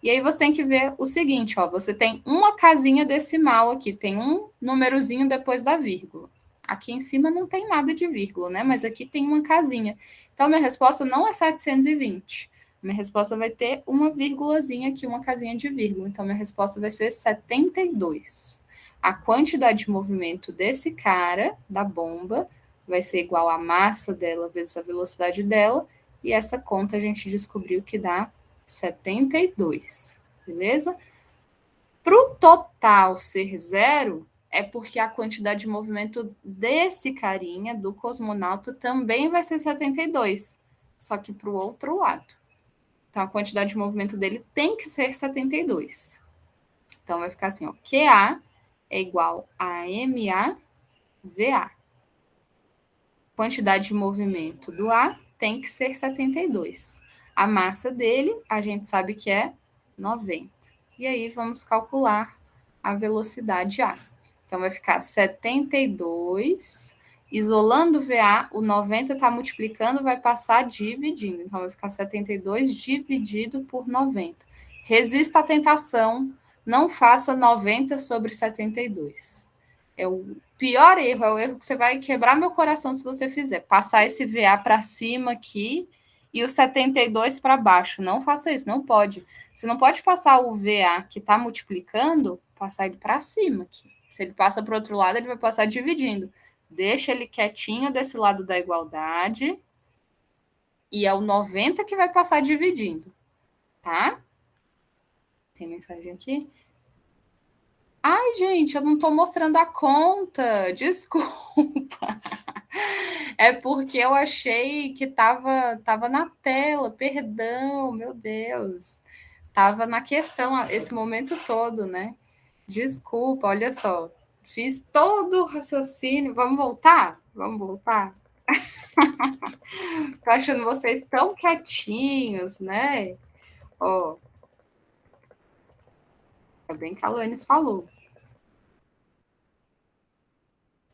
E aí você tem que ver o seguinte, ó, você tem uma casinha decimal aqui, tem um númerozinho depois da vírgula. Aqui em cima não tem nada de vírgula, né? Mas aqui tem uma casinha. Então, minha resposta não é 720. Minha resposta vai ter uma vírgulazinha aqui, uma casinha de vírgula. Então, minha resposta vai ser 72. A quantidade de movimento desse cara, da bomba, vai ser igual à massa dela vezes a velocidade dela. E essa conta a gente descobriu que dá 72. beleza? Para o total ser 0, é porque a quantidade de movimento desse carinha, do cosmonauta, também vai ser 72, só que para o outro lado. Então, a quantidade de movimento dele tem que ser 72. Então, vai ficar assim, ó, QA é igual a MA VA. Quantidade de movimento do A tem que ser 72. A massa dele, a gente sabe que é 90. E aí, vamos calcular a velocidade A. Então, vai ficar 72. Isolando VA, o 90 está multiplicando, vai passar dividindo. Então, vai ficar 72 dividido por 90. Resista à tentação, não faça 90 sobre 72. É o pior erro, é o erro que você vai quebrar meu coração se você fizer. Passar esse VA para cima aqui e o 72 para baixo. Não faça isso, não pode. Você não pode passar o VA que está multiplicando, passar ele para cima aqui. Se ele passa para o outro lado, ele vai passar dividindo. Deixa ele quietinho desse lado da igualdade. E é o 90 que vai passar dividindo. Tá? Tem mensagem aqui? Ai, gente, eu não estou mostrando a conta. Desculpa. É porque eu achei que tava na tela. Perdão, meu Deus. Tava na questão esse momento todo, né? Desculpa, olha só. Fiz todo o raciocínio. Vamos voltar? Vamos voltar? Tô achando vocês tão quietinhos, né? Ó. É bem que a Alanis falou.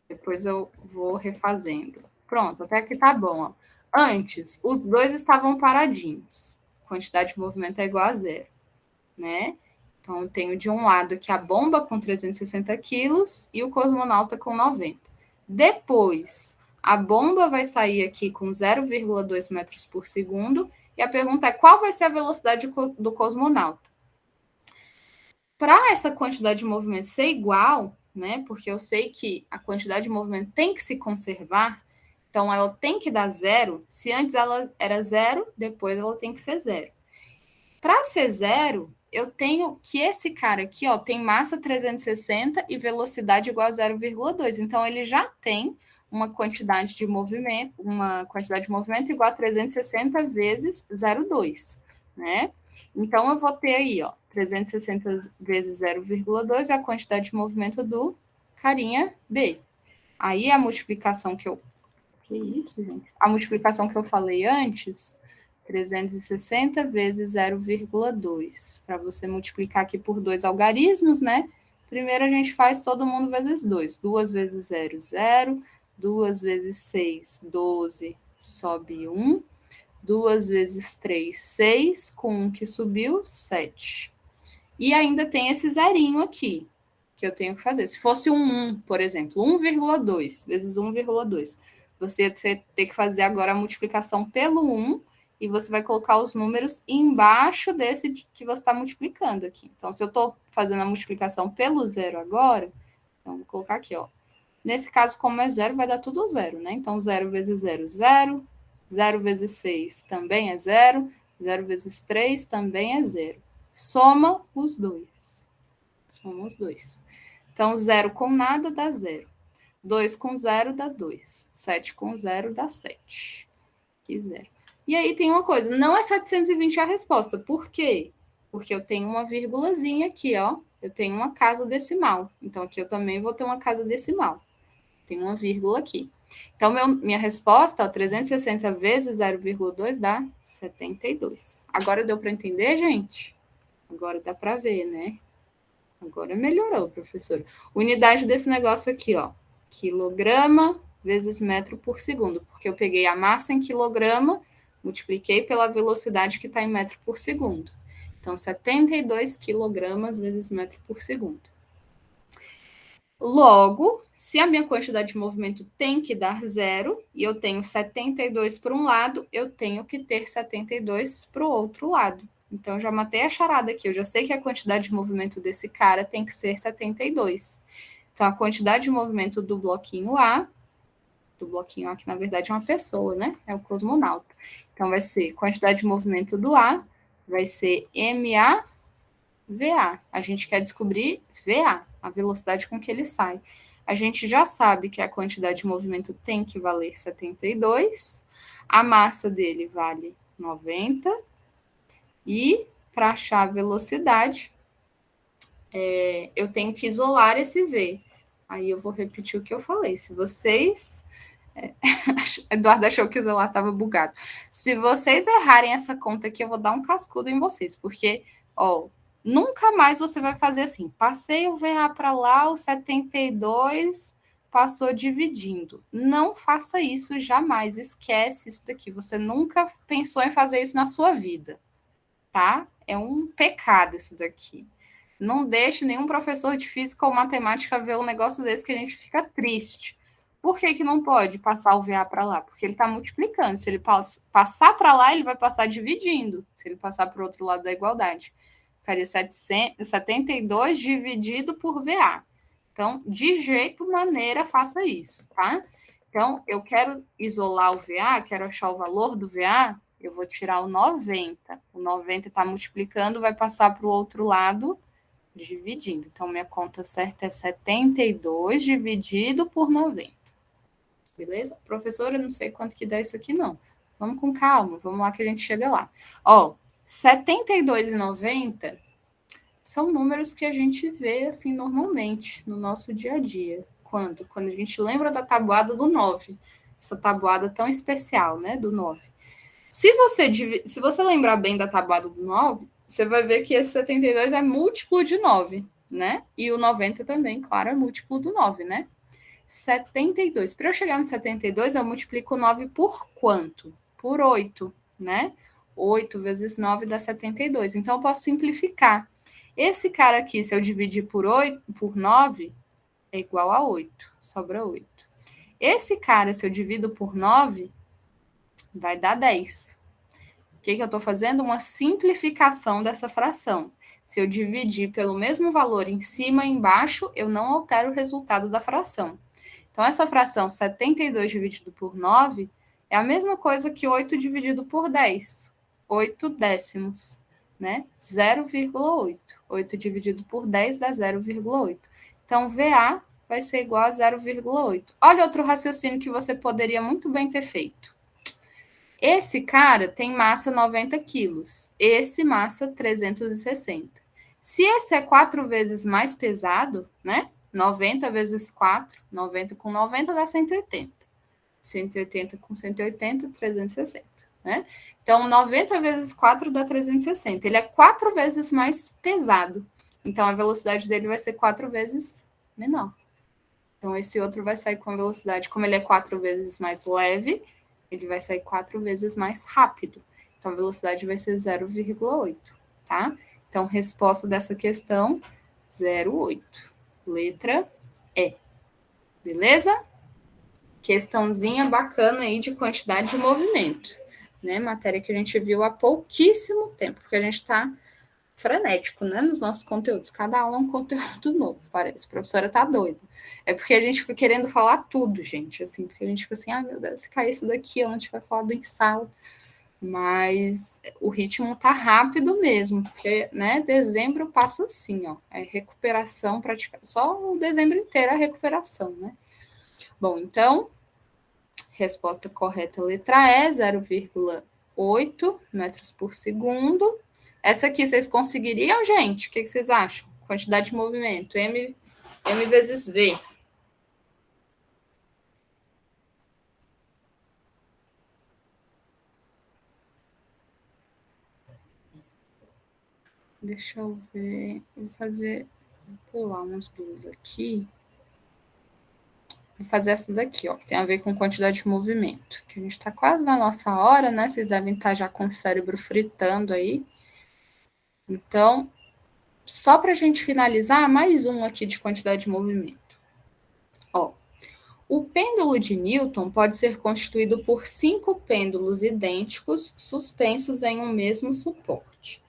Depois eu vou refazendo. Pronto, até aqui tá bom. Ó. Antes, os dois estavam paradinhos. A quantidade de movimento é igual a 0, né? Então, eu tenho de um lado aqui a bomba com 360 quilos e o cosmonauta com 90. Depois, a bomba vai sair aqui com 0,2 metros por segundo. E a pergunta é, qual vai ser a velocidade do cosmonauta? Para essa quantidade de movimento ser igual, né? Porque eu sei que a quantidade de movimento tem que se conservar, então ela tem que dar 0. Se antes ela era 0, depois ela tem que ser 0. Para ser 0, eu tenho que esse cara aqui, ó, tem massa 360 e velocidade igual a 0,2. Então ele já tem uma quantidade de movimento igual a 360 vezes 0,2, né? Então eu vou ter aí, ó, 360 vezes 0,2 é a quantidade de movimento do carinha B. Aí a multiplicação que eu... Que isso, gente? A multiplicação que eu falei antes, 360 vezes 0,2. Para você multiplicar aqui por 2 algarismos, né? Primeiro a gente faz todo mundo vezes 2. 2 vezes 0, 0. 2 vezes 6, 12, sobe 1. 2 vezes 3, 6. Com 1 que subiu, 7. E ainda tem esse zerinho aqui, que eu tenho que fazer. Se fosse um 1, por exemplo, 1,2 vezes 1,2, você ia ter que fazer agora a multiplicação pelo 1, e você vai colocar os números embaixo desse que você está multiplicando aqui. Então, se eu estou fazendo a multiplicação pelo 0 agora, então vou colocar aqui, ó. Nesse caso, como é 0, vai dar tudo 0, né? Então, 0 vezes 0, 0. 0 vezes 6 também é 0. 0 vezes 3 também é 0. Soma os dois. Soma os dois. Então, 0 com nada dá 0. 2 com 0 dá 2. 7 com 0 dá 7. Aqui 0. E aí tem uma coisa, não é 720 a resposta. Por quê? Porque eu tenho uma vírgulazinha aqui, ó. Eu tenho uma casa decimal. Então, aqui eu também vou ter uma casa decimal. Tem uma vírgula aqui. Então, minha resposta, ó, 360 vezes 0,2 dá 72. Agora deu para entender, gente? Agora dá para ver, né? Agora melhorou, professor. Unidade desse negócio aqui, ó. Quilograma vezes metro por segundo. Porque eu peguei a massa em quilograma, multipliquei pela velocidade que está em metro por segundo. Então, 72 quilogramas vezes metro por segundo. Logo, se a minha quantidade de movimento tem que dar 0, e eu tenho 72 para um lado, eu tenho que ter 72 para o outro lado. Então, eu já matei a charada aqui. Eu já sei que a quantidade de movimento desse cara tem que ser 72. Então, a quantidade de movimento do bloquinho A, que na verdade é uma pessoa, né? É o cosmonauta. Então, vai ser quantidade de movimento do A, vai ser MA VA. A gente quer descobrir VA, a velocidade com que ele sai. A gente já sabe que a quantidade de movimento tem que valer 72, a massa dele vale 90, e para achar a velocidade, eu tenho que isolar esse V. Aí eu vou repetir o que eu falei. Se vocês... Eduardo achou que o celular estava bugado. Se vocês errarem essa conta aqui, eu vou dar um cascudo em vocês, porque, nunca mais você vai fazer assim. Passei o VA para lá, o 72 passou dividindo. Não faça isso jamais. Esquece isso daqui. Você nunca pensou em fazer isso na sua vida, tá? É um pecado isso daqui. Não deixe nenhum professor de física ou matemática ver um negócio desse que a gente fica triste. Por que não pode passar o VA para lá? Porque ele está multiplicando. Se ele passar para lá, ele vai passar dividindo. Se ele passar para o outro lado da igualdade. Ficaria 72 dividido por VA. Então, de jeito maneira, faça isso, tá? Então, eu quero isolar o VA, quero achar o valor do VA, eu vou tirar o 90. O 90 está multiplicando, vai passar para o outro lado, dividindo. Então, minha conta certa é 72 dividido por 90. Beleza? Professora, não sei quanto que dá isso aqui, não. Vamos com calma, vamos lá que a gente chega lá. 72 e 90 são números que a gente vê, assim, normalmente, no nosso dia a dia. Quando a gente lembra da tabuada do 9. Essa tabuada tão especial, né, do 9. Se você lembrar bem da tabuada do 9, você vai ver que esse 72 é múltiplo de 9, né? E o 90 também, claro, é múltiplo do 9, né? 72. Para eu chegar no 72, eu multiplico 9 por quanto? Por 8, né? 8 vezes 9 dá 72. Então, eu posso simplificar. Esse cara aqui, se eu dividir por 9, é igual a 8. Sobra 8. Esse cara, se eu divido por 9, vai dar 10. O que eu estou fazendo? Uma simplificação dessa fração. Se eu dividir pelo mesmo valor em cima e embaixo, eu não altero o resultado da fração. Então, essa fração 72 dividido por 9 é a mesma coisa que 8 dividido por 10. 8 décimos, né? 0,8. 8 dividido por 10 dá 0,8. Então, VA vai ser igual a 0,8. Olha outro raciocínio que você poderia muito bem ter feito. Esse cara tem massa 90 quilos. Esse massa 360. Se esse é 4 vezes mais pesado, né? 90 vezes 4, 90 com 90 dá 180. 180 com 180, 360, né? Então, 90 vezes 4 dá 360. Ele é 4 vezes mais pesado. Então, a velocidade dele vai ser 4 vezes menor. Então, esse outro vai sair com a velocidade, como ele é 4 vezes mais leve, ele vai sair 4 vezes mais rápido. Então, a velocidade vai ser 0,8, tá? Então, resposta dessa questão, 0,8. Letra E. Beleza? Questãozinha bacana aí de quantidade de movimento, né? Matéria que a gente viu há pouquíssimo tempo, porque a gente está frenético, né? Nos nossos conteúdos. Cada aula é um conteúdo novo, parece. A professora tá doida. É porque a gente fica querendo falar tudo, gente, assim, porque a gente fica assim, meu Deus, se cair isso daqui, a gente vai falar do ensaio. Mas o ritmo tá rápido mesmo, porque, né, dezembro passa assim, é recuperação praticamente, só o dezembro inteiro é recuperação, né? Bom, então, resposta correta, letra E, 0,8 metros por segundo. Essa aqui vocês conseguiriam, gente? O que vocês acham? Quantidade de movimento, M vezes V. Deixa eu ver. Vou pular umas duas aqui. Vou fazer essa daqui, que tem a ver com quantidade de movimento. Que a gente está quase na nossa hora, né? Vocês devem estar já com o cérebro fritando aí. Então, só para a gente finalizar, mais um aqui de quantidade de movimento. O pêndulo de Newton pode ser constituído por 5 pêndulos idênticos suspensos em um mesmo suporte.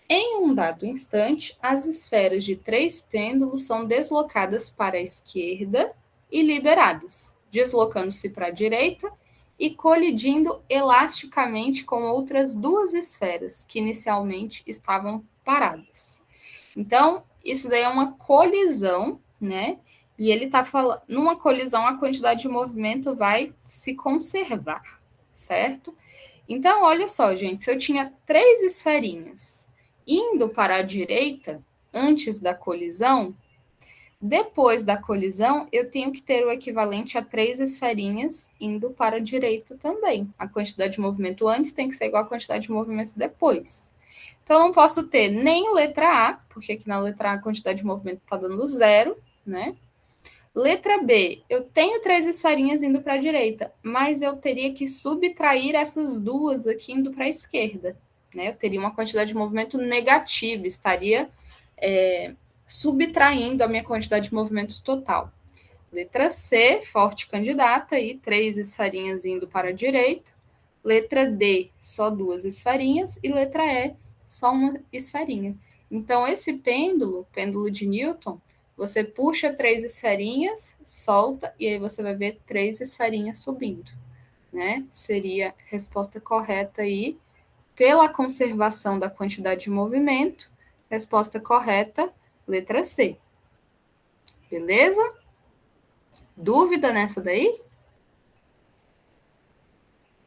Em um dado instante, as esferas de 3 pêndulos são deslocadas para a esquerda e liberadas, deslocando-se para a direita e colidindo elasticamente com outras 2 esferas que inicialmente estavam paradas. Então, isso daí é uma colisão, né? E ele está falando, numa colisão, a quantidade de movimento vai se conservar, certo? Então, olha só, gente, se eu tinha 3 esferinhas indo para a direita antes da colisão, depois da colisão, eu tenho que ter o equivalente a 3 esferinhas indo para a direita também. A quantidade de movimento antes tem que ser igual à quantidade de movimento depois. Então, eu não posso ter nem letra A, porque aqui na letra A a quantidade de movimento está dando 0, né? Letra B, eu tenho 3 esferinhas indo para a direita, mas eu teria que subtrair essas duas aqui indo para a esquerda, né? Eu teria uma quantidade de movimento negativa, estaria subtraindo a minha quantidade de movimento total. Letra C, forte candidata, e 3 esferinhas indo para a direita. Letra D, só 2 esferinhas. E letra E, só uma esferinha. Então, esse pêndulo de Newton, você puxa 3 esferinhas, solta, e aí você vai ver 3 esferinhas subindo, né? Seria a resposta correta aí, pela conservação da quantidade de movimento. Resposta correta, letra C. Beleza? Dúvida nessa daí?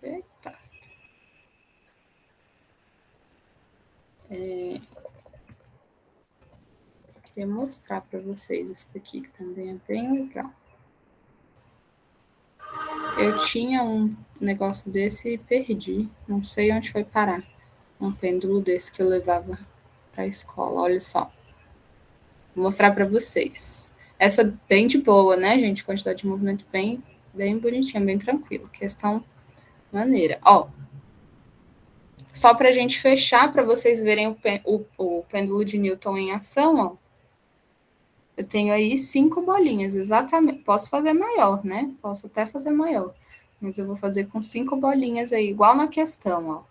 Eita. Queria mostrar para vocês isso daqui, que também é bem legal. Eu tinha um negócio desse e perdi. Não sei onde foi parar. Um pêndulo desse que eu levava para a escola. Olha só. Vou mostrar para vocês. Essa bem de boa, né, gente? Quantidade de movimento bem bonitinha, bem tranquila. Questão maneira. Ó, só para a gente fechar, para vocês verem o pêndulo de Newton em ação, ó. Eu tenho aí 5 bolinhas, exatamente. Posso fazer maior, né? Posso até fazer maior. Mas eu vou fazer com 5 bolinhas aí, igual na questão, ó.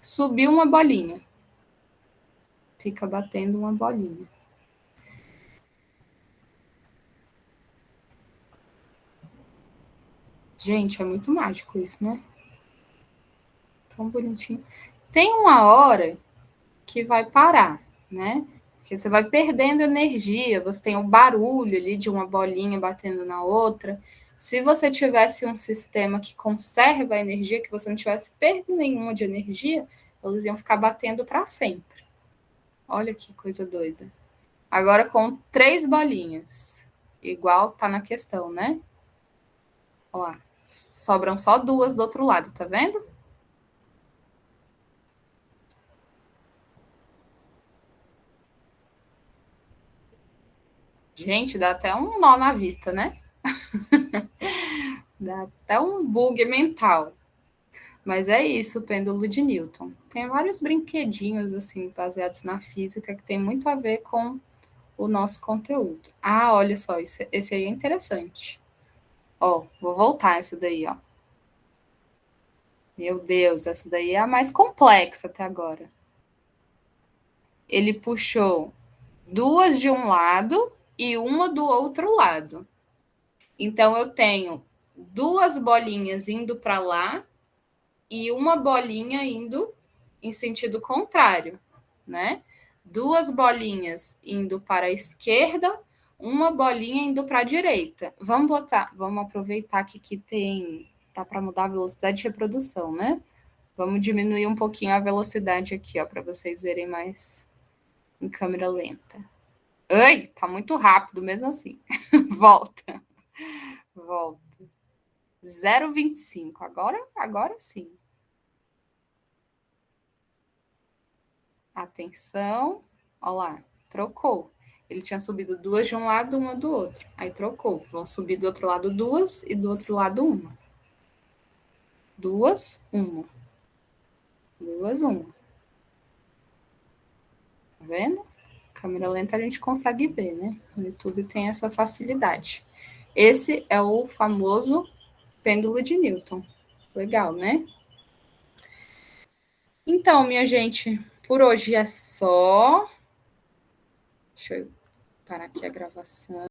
Subiu uma bolinha. Fica batendo uma bolinha. Gente, é muito mágico isso, né? Tão bonitinho. Tem uma hora que vai parar, né? Porque você vai perdendo energia, você tem um barulho ali de uma bolinha batendo na outra. Se você tivesse um sistema que conserva a energia, que você não tivesse perda nenhuma de energia, eles iam ficar batendo para sempre. Olha que coisa doida. Agora com 3 bolinhas, igual tá na questão, né? Ó, sobram só 2 do outro lado, tá vendo? Gente, dá até um nó na vista, né? Dá até um bug mental. Mas é isso, o pêndulo de Newton. Tem vários brinquedinhos, assim, baseados na física, que tem muito a ver com o nosso conteúdo. Ah, olha só, esse aí é interessante. Ó, vou voltar essa daí, ó. Meu Deus, essa daí é a mais complexa até agora. Ele puxou 2 de um lado e uma do outro lado. Então, eu tenho 2 bolinhas indo para lá e uma bolinha indo em sentido contrário, né? 2 bolinhas indo para a esquerda, uma bolinha indo para a direita. Vamos aproveitar que tem, tá para mudar a velocidade de reprodução, né? Vamos diminuir um pouquinho a velocidade aqui, ó, para vocês verem mais em câmera lenta. Ai, tá muito rápido mesmo assim. Volta. 0,25. Agora sim. Atenção. Olha lá, trocou. Ele tinha subido 2 de um lado, uma do outro. Aí trocou. Vão subir do outro lado 2 e do outro lado 1. 2, 1. 2, 1. Tá vendo? Câmera lenta a gente consegue ver, né? O YouTube tem essa facilidade. Esse é o famoso pêndulo de Newton. Legal, né? Então, minha gente, por hoje é só. Deixa eu parar aqui a gravação.